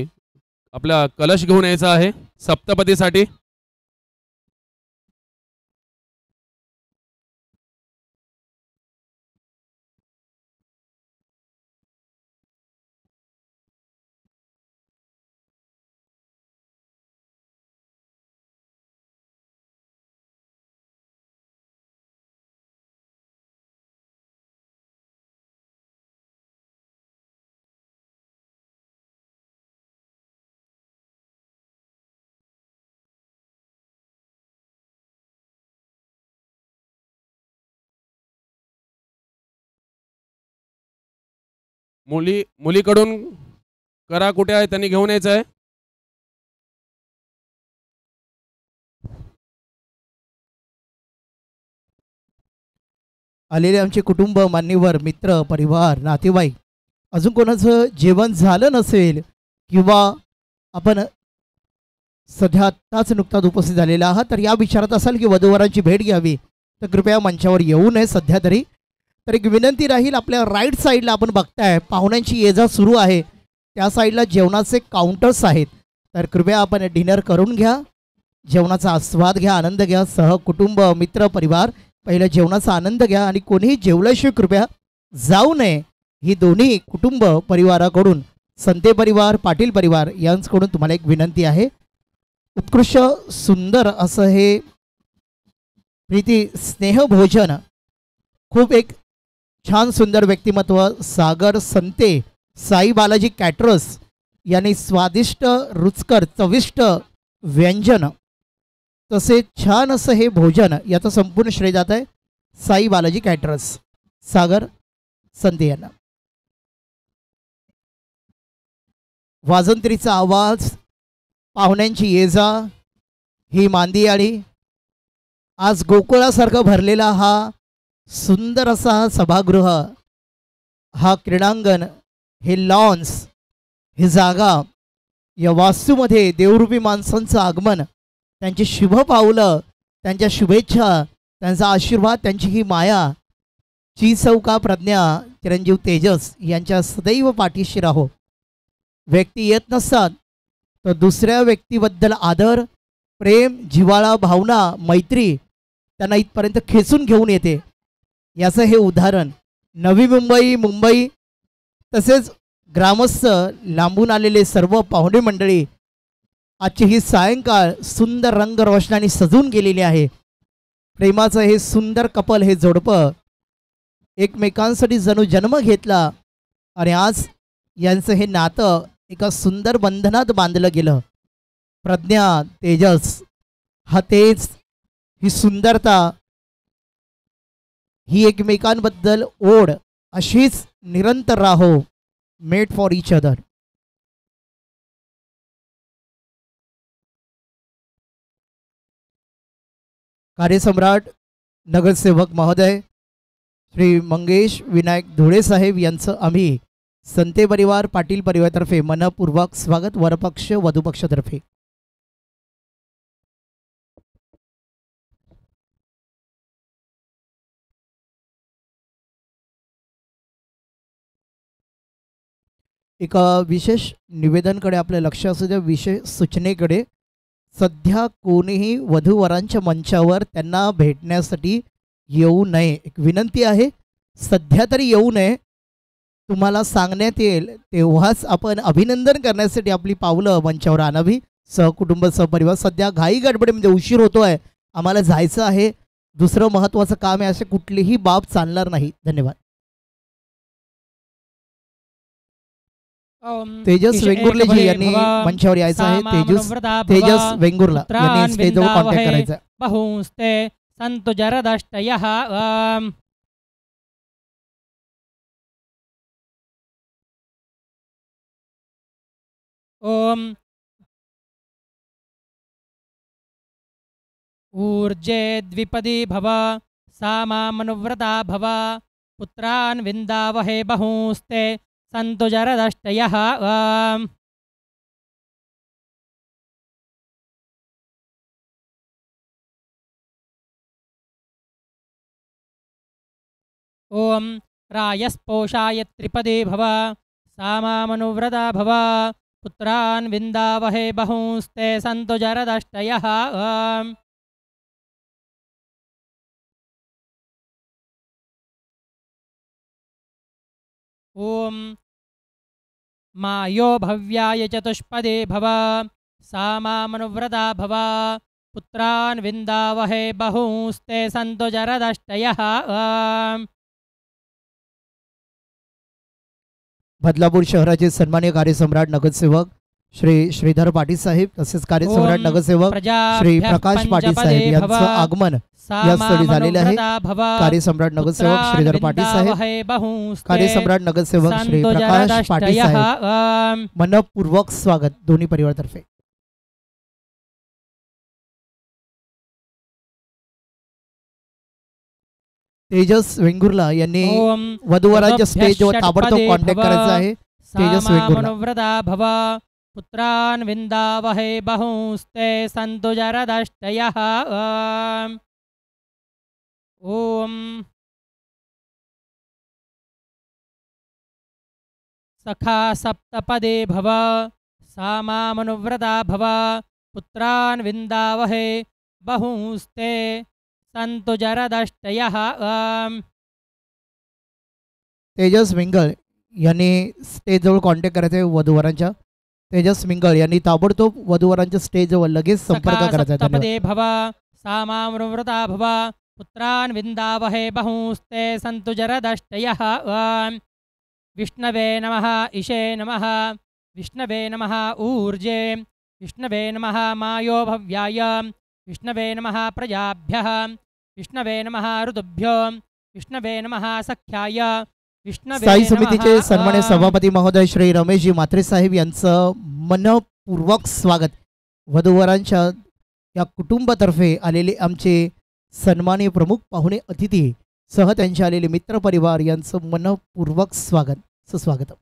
आपला कलश घेऊन यायचा आहे सप्तपदीसाठी. मुलीकडून करा कुठे आहे त्यांनी घेऊन यायचं आहे. आलेले आमचे कुटुंब मान्यवर मित्र परिवार नातेवाईक अजून कोणाचं जेवण झालं नसेल किंवा आपण सध्या आत्ताच नुकताच उपस्थित झालेला आहात तर या विचारात असाल की वधूवरांची भेट घ्यावी तर कृपया मंचावर येऊ नये सध्या तरी. तर एक विनंती राहील आपल्या राईट साईडला आपण बघताय पाहुण्यांची ये जा सुरू आहे त्या साईडला जेवणाचे काउंटर्स आहेत तर कृपया आपण डिनर करून घ्या जेवणाचा आस्वाद घ्या आनंद घ्या सहकुटुंब मित्र परिवार पहिल्या जेवणाचा आनंद घ्या आणि कोणीही जेवल्याशिवाय कृपया जाऊ नये ही दोन्ही कुटुंब परिवाराकडून संते परिवार पाटील परिवार यांच्याकडून तुम्हाला एक विनंती आहे. उत्कृष्ट सुंदर असं हे प्रीती स्नेह भोजन खूप एक छान सुंदर व्यक्तिमत्व सागर संते साई बालाजी कॅटरर्स यांनी स्वादिष्ट रुचकर चविष्ट व्यंजन तसे छान असं हे भोजन याचं संपूर्ण श्रेय जात आहे साई बालाजी कॅटरर्स सागर संते यांना. वाजंत्रीचा आवाज पाहुण्यांची ये जा ही मांदियाळी आज गोकुळासारखं भरलेला हा सुंदर असा हा सभागृह हा क्रीडांगण हे लॉन्स ही जागा या वास्तूमध्ये देवरूपी माणसांचं आगमन त्यांची शुभ पावलं त्यांच्या शुभेच्छा त्यांचा आशीर्वाद त्यांची ही माया चौका प्रज्ञा चिरंजीव तेजस यांच्या सदैव पाठीशी राहो. व्यक्ती येत नसतात तर दुसऱ्या व्यक्तीबद्दल आदर प्रेम जिव्हाळा भावना मैत्री त्यांना इथपर्यंत खेचून घेऊन येते. याचं हे उदाहरण नवी मुंबई मुंबई तसेच ग्रामस्थ लांबून आलेले सर्व पाहुणे मंडळी आजची ही सायंकाळ सुंदर रंगरोषणाने सजून गेलेली आहे. प्रेमाचं हे सुंदर कपल हे जोडपं एकमेकांसाठी जणू जन्म घेतला आणि आज यांचं हे नातं एका सुंदर बंधनात बांधलं गेलं. प्रज्ञा, तेजस, हा तेज, ही सुंदरता, ही एकमेकांबद्दल ओढ अशीच निरंतर राहो. Made for each other. कार्यसम्राट नगरसेवक महोदय श्री मंगेश विनायक धुळे साहेब यांचं आम्ही संते परिवार पाटील परिवारातर्फे मनपूर्वक स्वागत. वरपक्ष वधूपक्षातर्फे. एका विशेष निवेदनकडे आपलं लक्ष असू द्या. विशेष सूचनेकडे. सध्या कोणीही वधूवरांच्या मंचावर त्यांना भेटण्यासाठी येऊ नये. एक विनंती आहे, सध्या तरी येऊ नये. तुम्हाला सांगण्यात येईल तेव्हाच आपण अभिनंदन करण्यासाठी आपली पावलं मंचावर आणावी. सहकुटुंब सहपरिवार. सध्या घाई गडबडीमध्ये उशीर होतोय, आम्हाला जायचं आहे, दुसरं महत्त्वाचं काम आहे, असे कुठलीही बाब चालणार नाही. धन्यवाद. तेजस वेंगुर्लेजी यांनी मंचावर यायचं आहे. तेजस वेंगुर्ला यांनी स्टेजवर कॉन्टॅक्ट करायचा. बहुस्ते संतु जरदष्टयः. ओम ऊर्जे द्विपदी भव सामामनुव्रता भव पुत्रान् विन्दावहे बहुस्ते संतु जरदष्टयः. ओम रायस्पोषाय त्रिपदे भव सामामनुव्रता भव पुत्रान् विन्दावहे बहुस्ते संतु जरदष्टयः. ओम मायो भव्याय चतुष्पदे भव सामामनुव्रता भव पुत्रान् विन्दावहे बहुस्ते संतु जरदष्टयः. बदलापूर शहराचे सन्मान्य कार्यसम्राट नगरसेवक श्री श्रीधर पाटील साहेब तसेच कार्यसम्राट नगरसेवक श्री प्रकाश पाटील साहेब यांचं आगमन या स्थळी झालेले आहे. कार्यसम्राट नगरसेवक श्रीधर पाटील साहेब, कार्यसम्राट नगरसेवक श्री प्रकाश पाटील साहेब, मनपूर्वक स्वागत दोन्ही परिवारातर्फे. तेजस वेंगुर्ला यांनी वधूवरांच्या स्टेजवर ताबडतोब कॉन्टॅक्ट करायचा आहे. तेजस वेंगुर्ला. पुत्रान् विन्दावहे बहुस्ते संतु जरदष्टयः. ओम सखा सप्तपदे भव सामामनुव्रता भव पुत्रान् विन्दावहे बहुस्ते संतु जरदष्टयः. तेजस मिंगळ यांनी स्टेजजवळ कॉन्टॅक्ट करायचा आहे वधूवरांच्या. तेजस मिंगळ यांनी ताबडतोब वधूवरांच्या स्टेजवर लगेच संपर्क करायचा आहे. सप्तपदे भव सामामनुव्रता भव पुत्रान् विन्दावहे बहुस्ते संतु जरदष्टयः. विष्णवे नमः ईशे नमः विष्णवे नमः ऊर्जे विष्णवे नमः मायो भव्याय विष्णवे नमः प्रजाभ्यः विष्णवे नमः ऋतुभ्यो विष्णवे नमः सख्याय विष्णवे. साई समितीचे सन्मान्य सभापती महोदय श्री रमेशजी म्हात्रे साहेब यांचं मनपूर्वक स्वागत. वधूवरांच्या या कुटुंबातर्फे आलेले आमचे सन्माननीय प्रमुख पाहुणे अतिथी सह त्यांचे आलेले मित्र परिवार यांचं मनपूर्वक स्वागत. सुस्वागत.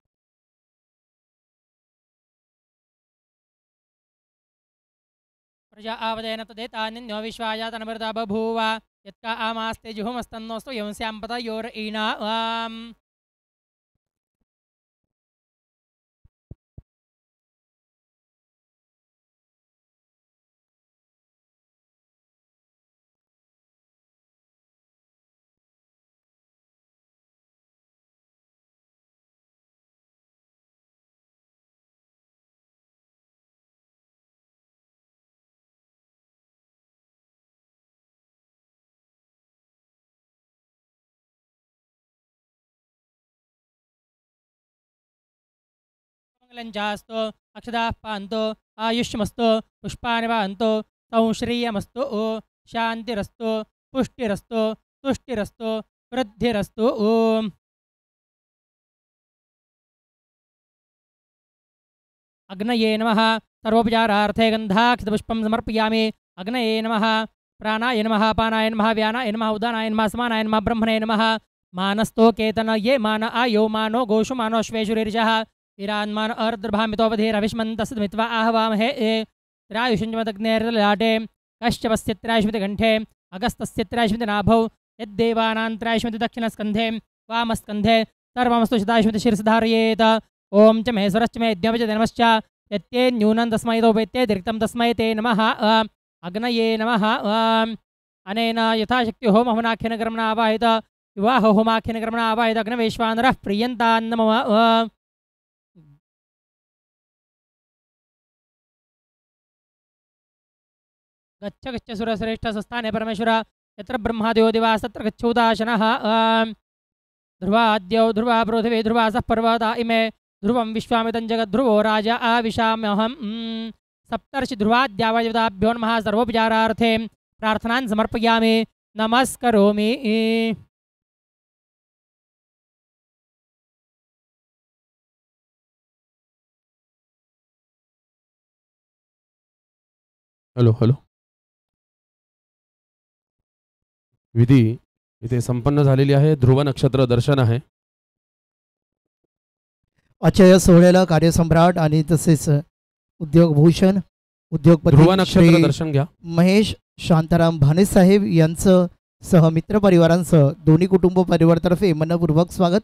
प्रजा आवदेन तदेतान्यो विश्वाया तनमृता बभूव यत्का आमास्ते जुहुमस्तन्नोस्तु यंस्यां पतयोरईना. मंगलञ्चास्तु अक्षदाः पान्तु आयुष्यमस्तु पुष्पाणि वाहन्तु सौश्रियमस्तु शान्तिरस्तु पुष्टिरस्तु तुष्टिरस्तु वृद्धिरस्तु ॐ अग्नये नमः सर्वोपचारार्थे गन्धाक्षतपुष्पं समर्पयामि अग्नये नमः प्राणाय नमः पानाय नमः व्यानाय नमः उदानाय नमः समानाय नमः ब्रह्मणे नमः मानस्तो केतनये मान आयो मानो गोषु मानो श्वेशुरीर्जः वीरान्मान अर्द्रभामितोपधीरविष्मन्तस्तमित्वा आहवामहे त्रायुषञ्जमदग्नेर्ललाटे कश्यपस्य त्रायुष्मितिकण्ठे अगस्तस्य त्रायुष्मितिनाभौ यद्देवानान्त्रायुष्मिति दक्षिणस्कन्धे वामस्कन्धे सर्वमस्तु शतायुष्मिति शिरसधारयेत ओम च महेश्वरश्च मे यज्ञपच नमश्च यत्ते न्यूनं तस्मै तोपेत्यतिरिक्तं तस्मै ते नमः अग्नये नमः अनेन यथाशक्ति होम होमाख्येन कर्मणा आवाहित विवाह होमाख्येन कर्मणा आवाहित अग्नवैश्वानरः प्रीयन्तान्न मम गच्छ गच्छ सुरश्रेष्ठ सस्थाने परमेश्वर यत्र ब्रह्मादयो दिवास् तत्र गच्छोदाशनः ध्रुवाद्यौ ध्रुवा पृथिवी ध्रुवा सः पर्वता इमे ध्रुवं विश्वामितं जगद्ध्रुवो राजा आविशाम्यहं सप्तर्षि ध्रुवाद्यावयदाभ्यो नमः सर्वोपचारार्थे प्रार्थनान् समर्पयामि नमस्करोमि हॅलो हॅलो विधी इथे संपन्न झालेली आहे. ध्रुव नक्षत्र दर्शन आहे. आजच्या या सोहळ्याला कार्यसम्राट आणि तसेच उद्योगभूषण उद्योगपती ध्रुव नक्षत्र श्री दर्शन घ्या. महेश शांताराम भानेसाहेब यांचं सह मित्र परिवारांसह दोन्ही कुटुंब परिवारातर्फे मनपूर्वक स्वागत.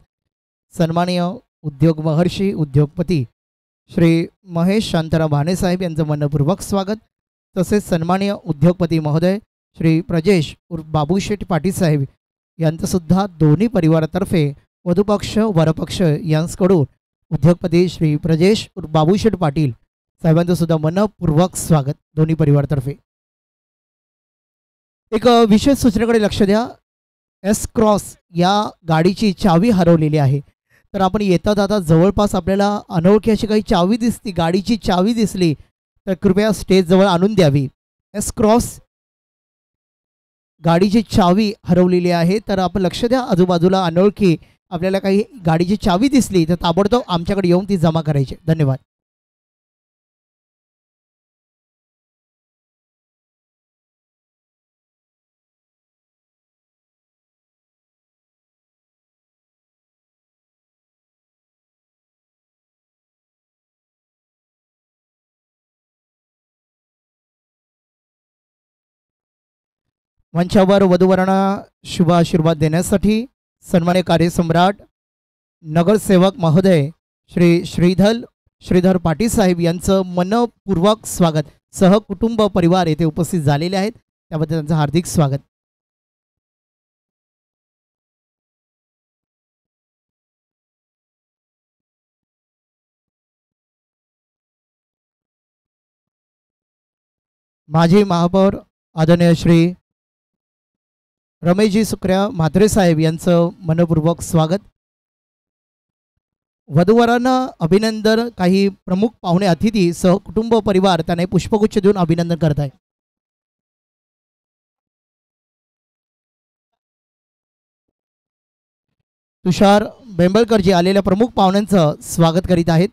सन्माननीय उद्योग महर्षी उद्योगपती श्री महेश शांताराम भानेसाहेब यांचं मनपूर्वक स्वागत. तसेच सन्माननीय उद्योगपती महोदय श्री प्रजेश उर्फ बाबूशेठ पाटील साहेब यांचंसुद्धा दोन्ही परिवारातर्फे वधूपक्ष वरपक्ष यांकडून उद्योगपती श्री प्रजेश उर्फ बाबूशेठ पाटील साहेबांचं सुद्धा मनपूर्वक स्वागत दोन्ही परिवारातर्फे. एक विशेष सूचनेकडे लक्ष द्या. एस क्रॉस या गाडीची चावी हरवलेली आहे. तर आपण येता जाता जवळपास आपल्याला अनोळखी अशी काही चावी दिसली, गाडीची चावी दिसली तर कृपया स्टेजजवळ आणून द्यावी. एस क्रॉस गाडीची चावी हरवलेली आहे. तर आपण लक्ष द्या, आजूबाजूला अनोळखी आपल्याला काही गाडीची चावी दिसली तर ताबडतोब आमच्याकडे येऊन ती जमा करायची. धन्यवाद. मंचावर वधूवरांना शुभ आशीर्वाद देण्यासाठी सन्मान्य कार्यसम्राट नगरसेवक महोदय श्री श्रीधर पाटील साहेब यांचं मनपूर्वक स्वागत. सहकुटुंब परिवार येथे उपस्थित झालेले आहेत, त्याबद्दल त्यांचं हार्दिक स्वागत. माजी महापौर आदरणीय श्री रमेशजी सुक्र्या म्हात्रे साहेब यांचं मनपूर्वक स्वागत. वधूवरांना अभिनंदन. काही प्रमुख पाहुणे अतिथी सहकुटुंब परिवार त्यांना पुष्पगुच्छ देऊन अभिनंदन करत आहे. तुषार बेंबळकरजी आलेल्या प्रमुख पाहुण्यांचं स्वागत करीत आहेत.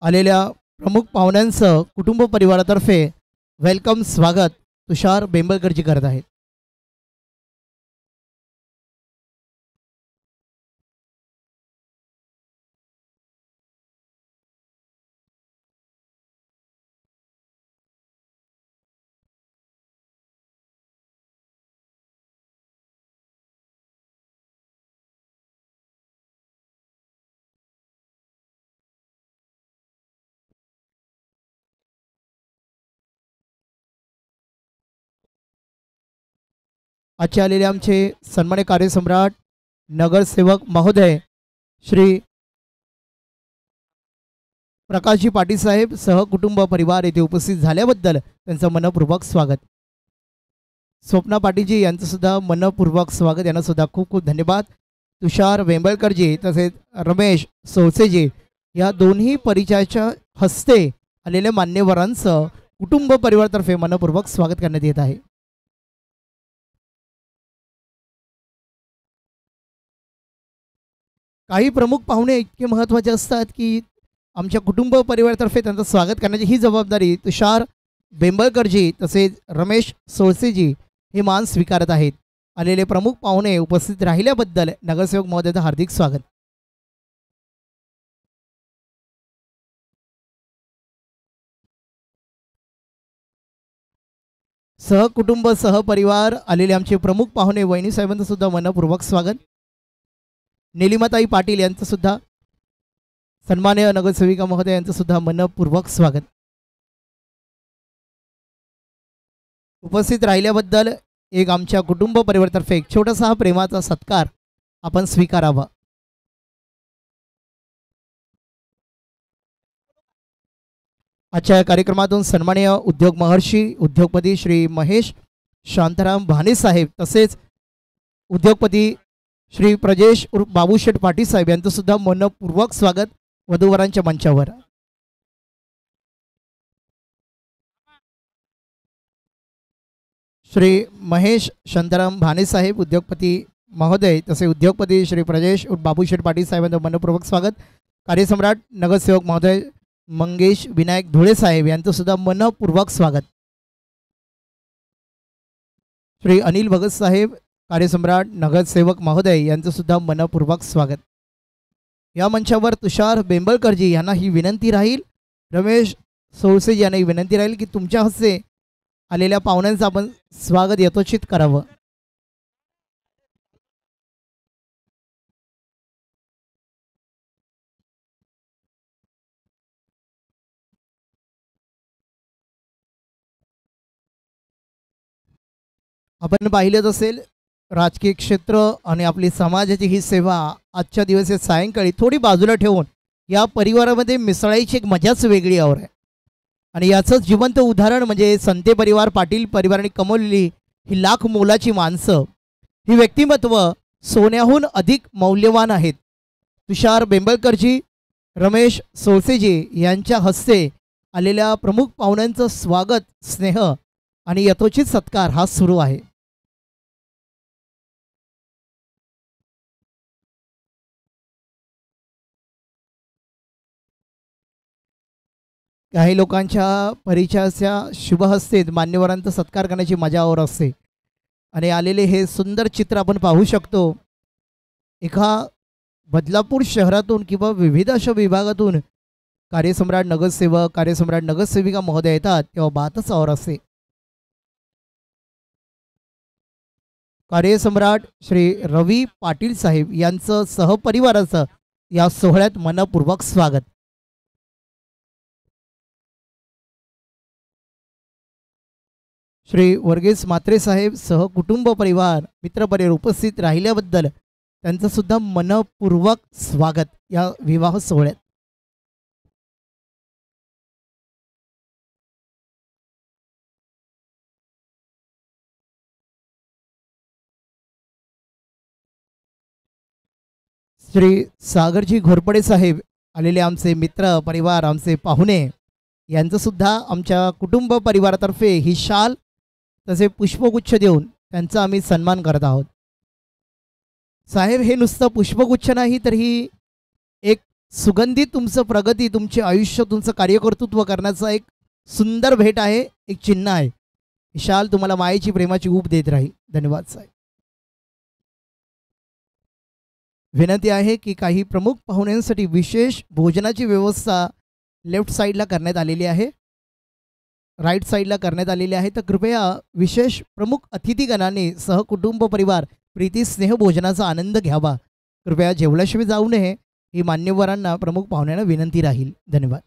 आलेल्या प्रमुख पाहुण्यांचं कुटुंब परिवारातर्फे वेलकम स्वागत तुषार बेंबळकरजी करत आहेत. आजचे आलेले आमचे सन्मान्य कार्यसम्राट नगरसेवक महोदय श्री प्रकाशजी पाटील साहेब सहकुटुंब परिवार येथे उपस्थित झाल्याबद्दल त्यांचं मनपूर्वक स्वागत. स्वप्ना पाटीलजी यांचं सुद्धा मनपूर्वक स्वागत. यांना सुद्धा खूप खूप धन्यवाद. तुषार वेंबळकरजी तसेच रमेश सोळसेजी या दोन्ही परिचयाच्या हस्ते आलेल्या मान्यवरांचं कुटुंब परिवारातर्फे मनपूर्वक स्वागत करण्यात येत आहे. काही प्रमुख पाहुणे इतके महत्त्वाचे असतात की आमच्या कुटुंब परिवारातर्फे त्यांचं स्वागत करण्याची ही जबाबदारी तुषार बेंबळकरजी तसेच रमेश सोळसेजी हे मान स्वीकारत आहेत. आलेले प्रमुख पाहुणे उपस्थित राहिल्याबद्दल नगरसेवक महोदयाचं हार्दिक स्वागत. सहकुटुंब सहपरिवार आलेले आमचे प्रमुख पाहुणे वहिनी साहेबांचं सुद्धा मनपूर्वक स्वागत. निलिमाताई पाटील यांचं सुद्धा सन्मान्य नगरसेविका महोदय यांचं सुद्धा मनपूर्वक स्वागत. उपस्थित राहिल्याबद्दल एक आमच्या कुटुंब परिवारातर्फे एक छोटासा हा प्रेमाचा सत्कार आपण स्वीकारावा. आजच्या या कार्यक्रमातून सन्माननीय उद्योग महर्षी उद्योगपती श्री महेश शांताराम भाने साहेब तसेच उद्योगपती श्री प्रजेश उर्फ बाबूशेठ पाटील साहेब यांचं सुद्धा मनपूर्वक स्वागत वधूवरांच्या मंचावर. श्री महेश शांताराम भाने साहेब उद्योगपती महोदय तसे उद्योगपती श्री प्रजेश उर्फ बाबूशेठ पाटील साहेबांचं मनपूर्वक स्वागत. कार्यसम्राट नगरसेवक महोदय मंगेश विनायक धुळे साहेब यांचं सुद्धा मनपूर्वक स्वागत. श्री अनिल भगत साहेब कार्यसम्राट नगरसेवक महोदय यांचं सुद्धा मनपूर्वक स्वागत. या मंचावर तुषार बेंबळकरजी यांना ही विनंती राहील, रमेश सोळसेजी यांना ही विनंती राहील की तुमच्या हस्ते आलेल्या पाहुण्यांचं आपण स्वागत यथोचित करावं. आपण पाहिलंच असेल राजकीय क्षेत्र आणि आपली समाजाची ही सेवा आजच्या दिवशी सायंकाळी थोडी बाजूला ठेवून या परिवारामध्ये मिसळायची एक मजाच वेगळी आहे. आणि याचंच जिवंत उदाहरण म्हणजे संते परिवार पाटील परिवाराने कमवलेली ही लाख मोलाची माणसं, ही व्यक्तिमत्व सोन्याहून अधिक मौल्यवान आहेत. तुषार बेंबळकरजी रमेश सोळसेजी यांच्या हस्ते आलेल्या प्रमुख पाहुण्यांचं स्वागत स्नेह आणि यथोचित सत्कार हा सुरू आहे. काही लोकांच्या परिचयाच्या शुभहस्ते मान्यवरांचा सत्कार करण्याची मजा और असते. आणि आलेले हे सुंदर चित्र आपण पाहू शकतो. एका बदलापूर शहरातून किंवा विविध अशा विभागातून कार्यसम्राट नगरसेवक कार्यसम्राट नगरसेविका महोदय येतात तेव्हा बातच और असते. कार्यसम्राट श्री रवी पाटील साहेब यांचं सहपरिवाराचं या सोहळ्यात मनपूर्वक स्वागत. श्री वर्गीस म्हात्रे साहेब सहकुटुंब परिवार मित्रपरिवार उपस्थित राहिल्याबद्दल त्यांचं सुद्धा मनपूर्वक स्वागत या विवाह सोहळ्यात. श्री सागरजी घोरपडे साहेब आलेले आमचे मित्र परिवार आमचे पाहुणे यांचं सुद्धा आमच्या कुटुंब परिवारातर्फे ही शाल तसे पुष्पगुच्छ देऊन त्यांचा आम्ही सन्मान करत आहोत. साहेब हे नुसतं पुष्पगुच्छ नाही तर ही एक सुगंधित तुमचं प्रगती तुमचे आयुष्य तुमचं कार्यकर्तृत्व करण्याचा एक सुंदर भेट आहे, एक चिन्ह आहे. ही शाल तुम्हाला मायेची प्रेमाची ऊब देत राहील. धन्यवाद साहेब. विनंती आहे की काही प्रमुख पाहुण्यांसाठी विशेष भोजनाची व्यवस्था लेफ्ट साईडला करण्यात आलेली आहे, राईट साईडला करण्यात आलेली आहे. तर कृपया विशेष प्रमुख अतिथीगणांनी सहकुटुंब परिवार प्रीती स्नेह भोजनाचा आनंद घ्यावा. कृपया जेवल्याशिवाय जाऊ नये ही मान्यवरांना प्रमुख पाहुण्यांना विनंती राहील. धन्यवाद.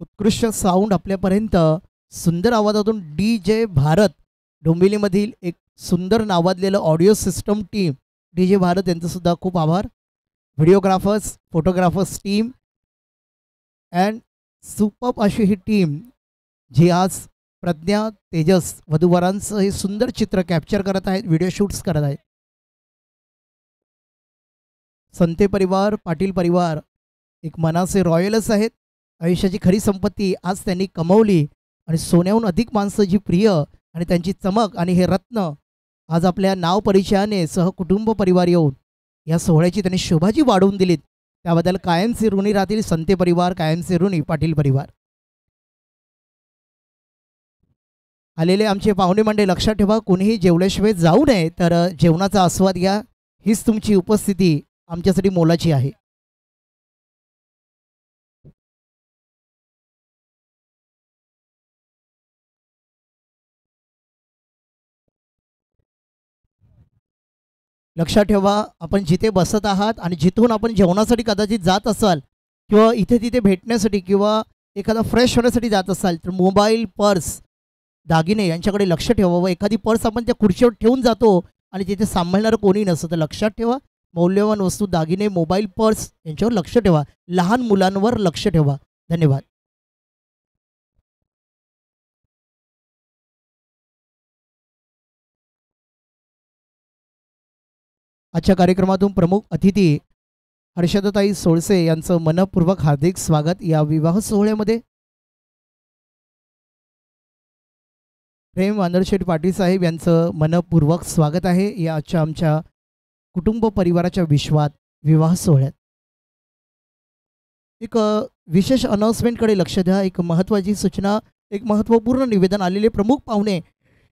उत्कृष्ट साऊंड आपल्यापर्यंत सुंदर आवाजातून DJ भारत डोंबिवलीमधील एक सुंदर नावाजलेलं audio system team DJ Bharat यांचं सुद्धा खूप आभार. Videographers photographers team and superb अशी ही टीम जी आज प्रज्ञा तेजस वधूवरांचं हे सुंदर चित्र कॅप्चर करत आहेत, व्हिडिओ शूट्स करत आहेत. संते परिवार, पाटील परिवार एक मनाचे रॉयलच आहेत. आयुष्याची खरी संपत्ती आज त्यांनी कमवली आणि सोन्याहून अधिक माणसं जी प्रिय आणि त्यांची चमक आणि हे रत्न आज आपल्या नाव परिचयाने सहकुटुंब परिवार येऊन या सोहळ्याची त्यांनी शोभाजी वाढवून दिलीत. त्याबद्दल कायमचे ऋणी राहतील संते परिवार, कायमचे ऋणी पाटील परिवार. आलेले आमचे पाहुणे मंडळी लक्षात ठेवा, कोणीही जेवल्याशिवाय जाऊ नये, तर जेवणाचा आस्वाद घ्या. हीच तुमची उपस्थिती आमच्यासाठी मोलाची आहे. लक्षात ठेवा, आपण जिथे बसत आहात आणि जिथून आपण जेवणासाठी कदाचित जात असाल किंवा इथे तिथे भेटण्यासाठी किंवा एखादा फ्रेश होण्यासाठी जात असाल तर मोबाईल, पर्स, दागिने यांच्याकडे लक्ष ठेवा. व एखादी पर्स आपण त्या खुर्चीवर ठेवून जातो आणि तिथे सांभाळणारं कोणी नसतं, तर लक्षात ठेवा, मौल्यवान वस्तू, दागिने, मोबाईल, पर्स यांच्यावर लक्ष ठेवा. लहान मुलांवर लक्ष ठेवा. धन्यवाद. आजच्या कार्यक्रमातून प्रमुख अतिथी हर्षदाताई सोळसे यांचं मनपूर्वक हार्दिक स्वागत. या विवाह सोहळ्यामध्ये प्रेम वानरशेठ पाटील साहेब यांचं मनपूर्वक स्वागत आहे या आमच्या कुटुंब परिवाराच्या विश्वात विवाह सोहळ्यात. एक विशेष अनाउन्समेंटकडे लक्ष द्या. एक महत्त्वाची सूचना, एक महत्त्वपूर्ण निवेदन. आलेले प्रमुख पाहुणे,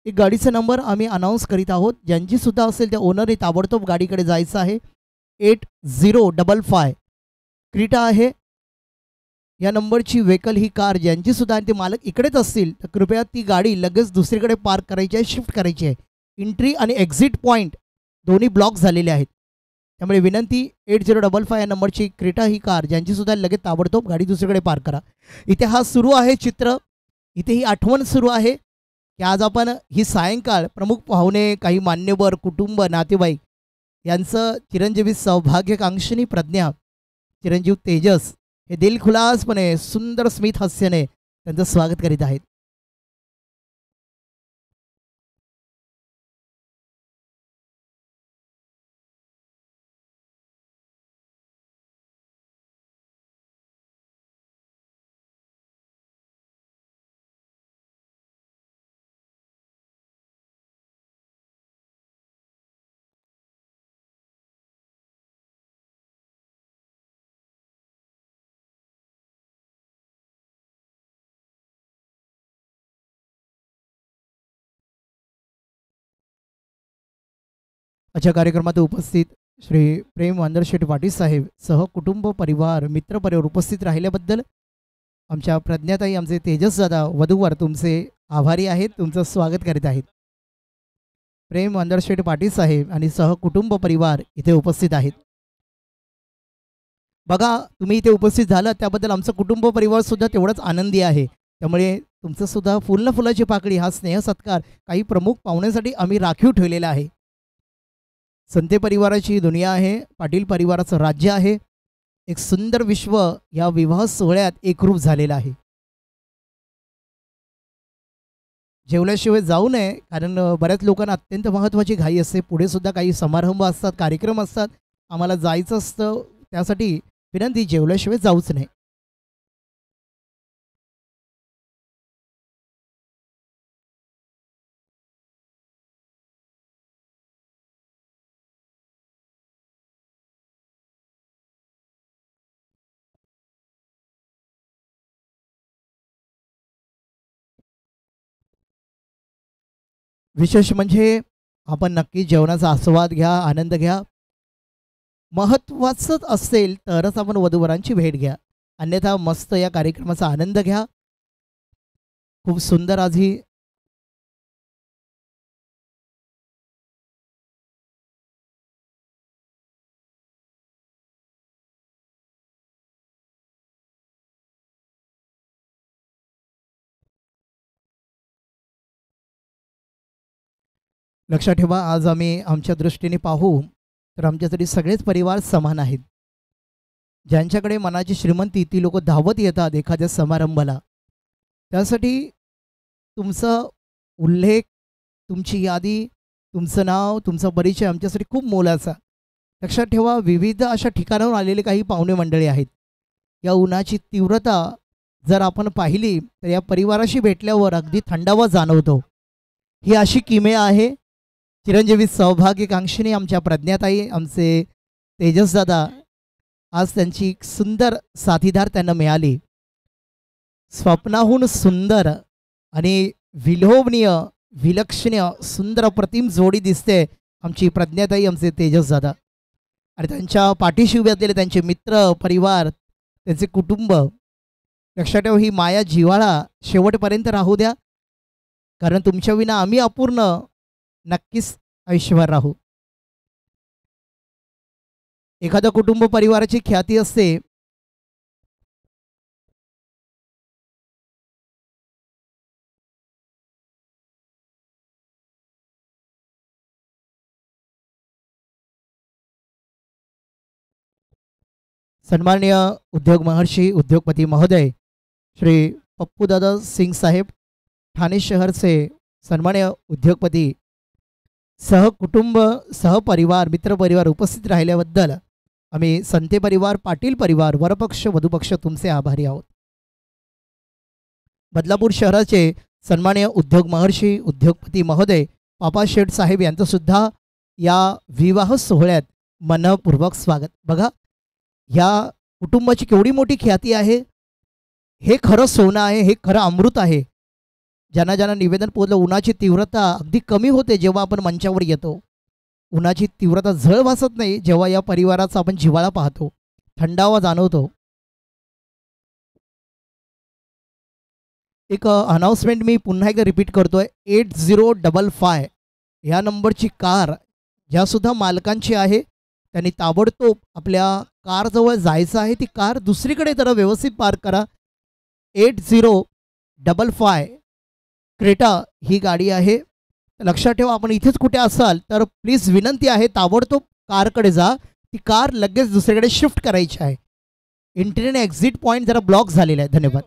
एक गाडीचा नंबर आम्ही अनाऊन्स करीत आहोत. ज्यांची सुद्धा असेल त्या ओनरने ताबडतोब गाडीकडे जायचं आहे. 8055 क्रीटा आहे या नंबरची व्हेकल. ही कार ज्यांची सुद्धा आणि ते मालक इकडेच असतील तर कृपया ती गाडी लगेच दुसरीकडे पार्क करायची आहे, शिफ्ट करायची आहे. एंट्री आणि एक्झिट पॉईंट दोन्ही ब्लॉक झालेले आहेत. त्यामुळे विनंती, 8055 या नंबरची क्रीटा ही कार ज्यांची सुद्धा लगेच ताबडतोब गाडी दुसरीकडे पार्क करा. इथे हा सुरू आहे चित्र, इथे ही आठवण सुरू आहे की आज आपण ही सायंकाळ प्रमुख पाहुणे, काही मान्यवर, कुटुंब, नातेवाईक यांचं चिरंजीवी सौभाग्यकांक्षिणी प्रज्ञा, चिरंजीव तेजस हे दिलखुलासपणे सुंदर स्मित हास्याने त्यांचं स्वागत करीत आहेत. आजच्या कार्यक्रमात उपस्थित श्री प्रेम वानरशेठ पाटील साहेब सह कुटुंब परिवार, मित्र परिवार उपस्थित राहिल्याबद्दल आमच्या प्रज्ञाताई, आमचे तेजस दादा, वधूवर तुमचे आभारी आहेत. तुमचं स्वागत करीत आहेत. प्रेम वानरशेठ पाटील साहेब आणि सह कुटुंब परिवार इथे उपस्थित आहेत. बघा, तुम्ही इथे उपस्थित झालात त्याबद्दल आमचं कुटुंब परिवार सुद्धा तेवढंच आनंदी आहे. त्यामुळे तुमचं सुद्धा फुलाची पाकळी, हा स्नेह सत्कार काही प्रमुख पाहुण्यांसाठी आम्ही राखीव ठेवलेला आहे. संते परिवाराची दुनिया आहे, पाटील परिवाराचं राज्य आहे. एक सुंदर विश्व या विवाह सोहळ्यात एकरूप झालेलं आहे. जेवल्याशिवाय जाऊ नये, कारण बऱ्याच लोकांना अत्यंत महत्त्वाची घाई असते. पुढे सुद्धा काही समारंभ असतात, कार्यक्रम असतात, आम्हाला जायचं असतं. त्यासाठी विनंती, जेवल्याशिवाय जाऊच नये. विशेष म्हणजे आपण नक्की जेवणाचा आस्वाद घ्या, आनंद घ्या. महत्त्वाचंच असेल तरच आपण वधूवरांची भेट घ्या, अन्यथा मस्त या कार्यक्रमाचा आनंद घ्या. खूप सुंदर आज ही लक्षात ठेवा, आज आम्ही आमच्या दृष्टीने पाहू तर आमच्यासाठी सगळेच परिवार समान आहेत. ज्यांच्याकडे मनाची श्रीमंती, ती लोक धावत येतात एखाद्या समारंभाला. त्यासाठी तुमचा उल्लेख, तुमची यादी, तुमचं नाव, तुमचा परिचय आमच्यासाठी खूप मोलाचा. लक्षात ठेवा, विविध अशा ठिकाणाहून आलेले काही पाहुणे मंडळी आहेत. या उन्हाची तीव्रता जर आपण पाहिली तर या परिवाराशी भेटल्यावर अगदी थंडावा जाणवतो. ही अशी किमया आहे. चिरंजीवी सौभाग्यकांक्षिणी आमच्या प्रज्ञाताई, आमचे तेजसदादा, आज त्यांची एक सुंदर साथीदार त्यांना मिळाली. स्वप्नाहून सुंदर आणि विलोभनीय विलक्षणीय सुंदर अप्रतिम जोडी दिसते आमची प्रज्ञाताई, आमचे तेजसदादा. आणि त्यांच्या पाठीशी उभे असलेले त्यांचे मित्र परिवार, त्यांचे कुटुंब. लक्षात ठेवा, ही माया जिव्हाळा शेवटपर्यंत राहू द्या, कारण तुमच्या विना आम्ही अपूर्ण नक्कीच आयुष्यभर राहू. एखाद्या कुटुंब परिवाराची ख्याती असते. सन्माननीय उद्योग महर्षी उद्योगपती महोदय श्री पप्पूदादा सिंग साहेब, ठाणे शहरचे सन्माननीय उद्योगपती, सहकुटुंब सहपरिवार मित्रपरिवार उपस्थित राहिल्याबद्दल आम्ही संते परिवार, पाटील परिवार, वरपक्ष वधूपक्ष तुमचे आभारी आहोत. बदलापूर शहराचे सन्माननीय उद्योग महर्षी उद्योगपती महोदय पापा शेठ साहेब यांचंसुद्धा या विवाह सोहळ्यात मनपूर्वक स्वागत. बघा, ह्या कुटुंबाची केवढी मोठी ख्याती आहे. हे खरं सोनं आहे, हे खरं अमृत आहे. ज्यांना ज्यांना निवेदन पोहोचलं, उन्हाची तीव्रता अगदी कमी होते जेव्हा आपण मंचावर येतो. उन्हाची तीव्रता झळ भासत नाही जेव्हा या परिवाराचा आपण जिव्हाळा पाहतो, थंडावा जाणवतो. एक अनाउन्समेंट मी पुन्हा एकदा रिपीट करतोय. 8055 ह्या नंबरची कार ज्यासुद्धा मालकांची आहे त्यांनी ताबडतोब आपल्या कारजवळ जायचं आहे. ती कार दुसरीकडे जरा व्यवस्थित पार्क करा. 8055 क्रेटा ही गाडी आहे. लक्षात ठेवा, आपण इथेच कुठे असाल तर प्लीज विनंती आहे, ताबडतोब कारकडे जा. ती कार लगेच दुसरीकडे शिफ्ट करायची आहे. एंट्री आणि एक्झिट पॉईंट जरा ब्लॉक झालेला आहे. धन्यवाद.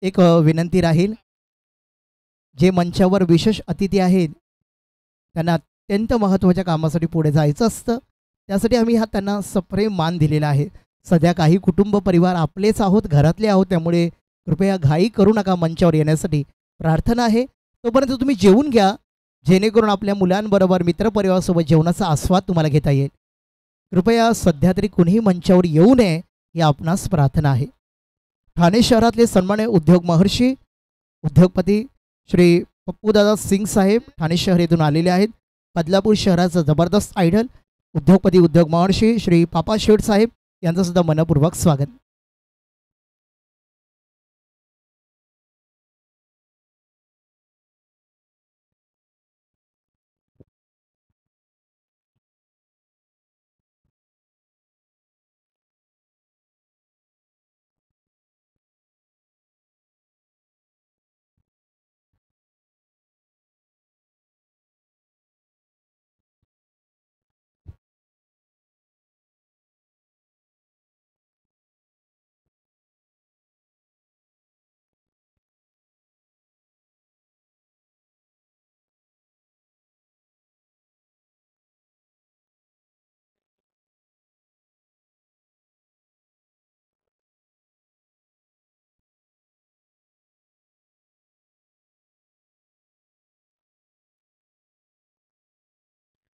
एक विनंती राहील, जे मंचावर विशेष अतिथी आहेत त्यांना अत्यंत महत्त्वाच्या कामासाठी पुढे जायचं असतं. त्यासाठी आम्ही त्यांना सप्रेम मान दिलेला आहे. सध्या काही कुटुंब परिवार आपलेच आहोत, घरातले आहोत, त्यामुळे कृपया घाई करू नका मंचावर येण्यासाठी. प्रार्थना आहे तोपर्यंत तुम्ही जेवून घ्या, जेणेकरून आपल्या मुलांबरोबर मित्रपरिवारासोबत जेवणाचा आस्वाद तुम्हाला घेता येईल. कृपया सध्या तरी कुणीही मंचावर येऊ नये ही आपणास प्रार्थना आहे. ठाणे शहरातले सन्माननीय उद्योग महर्षी उद्योगपती श्री पप्पूदादा सिंग साहेब ठाणे शहर येथून आलेले आहेत. बदलापूर शहराचं जबरदस्त आयडल उद्योगपती उद्योग महर्षी श्री पापा शेठ साहेब यांचं सुद्धा मनपूर्वक स्वागत.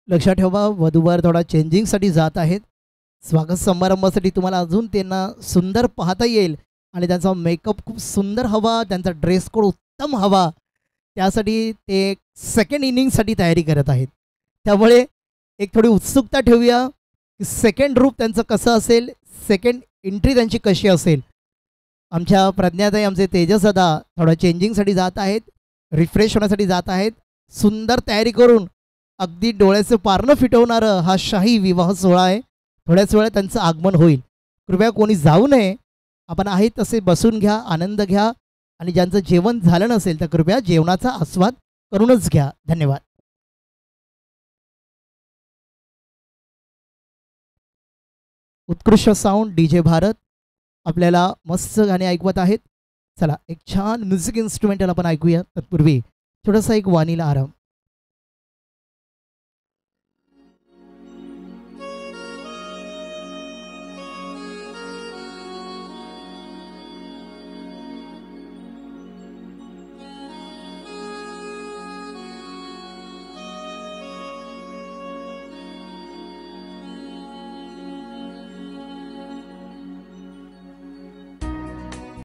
लक्षात ठेवा, वधूवर थोडा चेंजिंगसाठी जात आहेत. स्वागत समारंभासाठी तुम्हाला अजून त्यांना सुंदर पाहता येईल आणि त्यांचा मेकअप खूप सुंदर हवा, त्यांचा ड्रेस कोड उत्तम हवा. त्यासाठी ते सेकंड इनिंगसाठी तयारी करत आहेत. त्यामुळे एक थोडी उत्सुकता ठेवूया की सेकंड रूप त्यांचं कसं असेल, सेकंड एंट्री त्यांची कशी असेल. आमच्या प्रज्ञाताई, आमचे तेजसदादा थोडं चेंजिंगसाठी जात आहेत, रिफ्रेश होण्यासाठी जात आहेत. सुंदर तयारी करून अगदी डोळ्याचं पारणं फिटवणारं हा शाही विवाह सोहळा आहे. थोड्याच वेळात त्यांचं आगमन होईल. कृपया कोणी जाऊ नये. आपण आहे तसे बसून घ्या, आनंद घ्या आणि ज्यांचं जेवण झालं नसेल तर कृपया जेवणाचा आस्वाद करूनच घ्या. धन्यवाद. उत्कृष्ट साऊंड DJ भारत आपल्याला मस्त गाणे ऐकवत आहेत. चला एक छान म्युझिक इन्स्ट्रुमेंटल आपण ऐकूया. तत्पूर्वी थोडासा एक वाणीला आराम.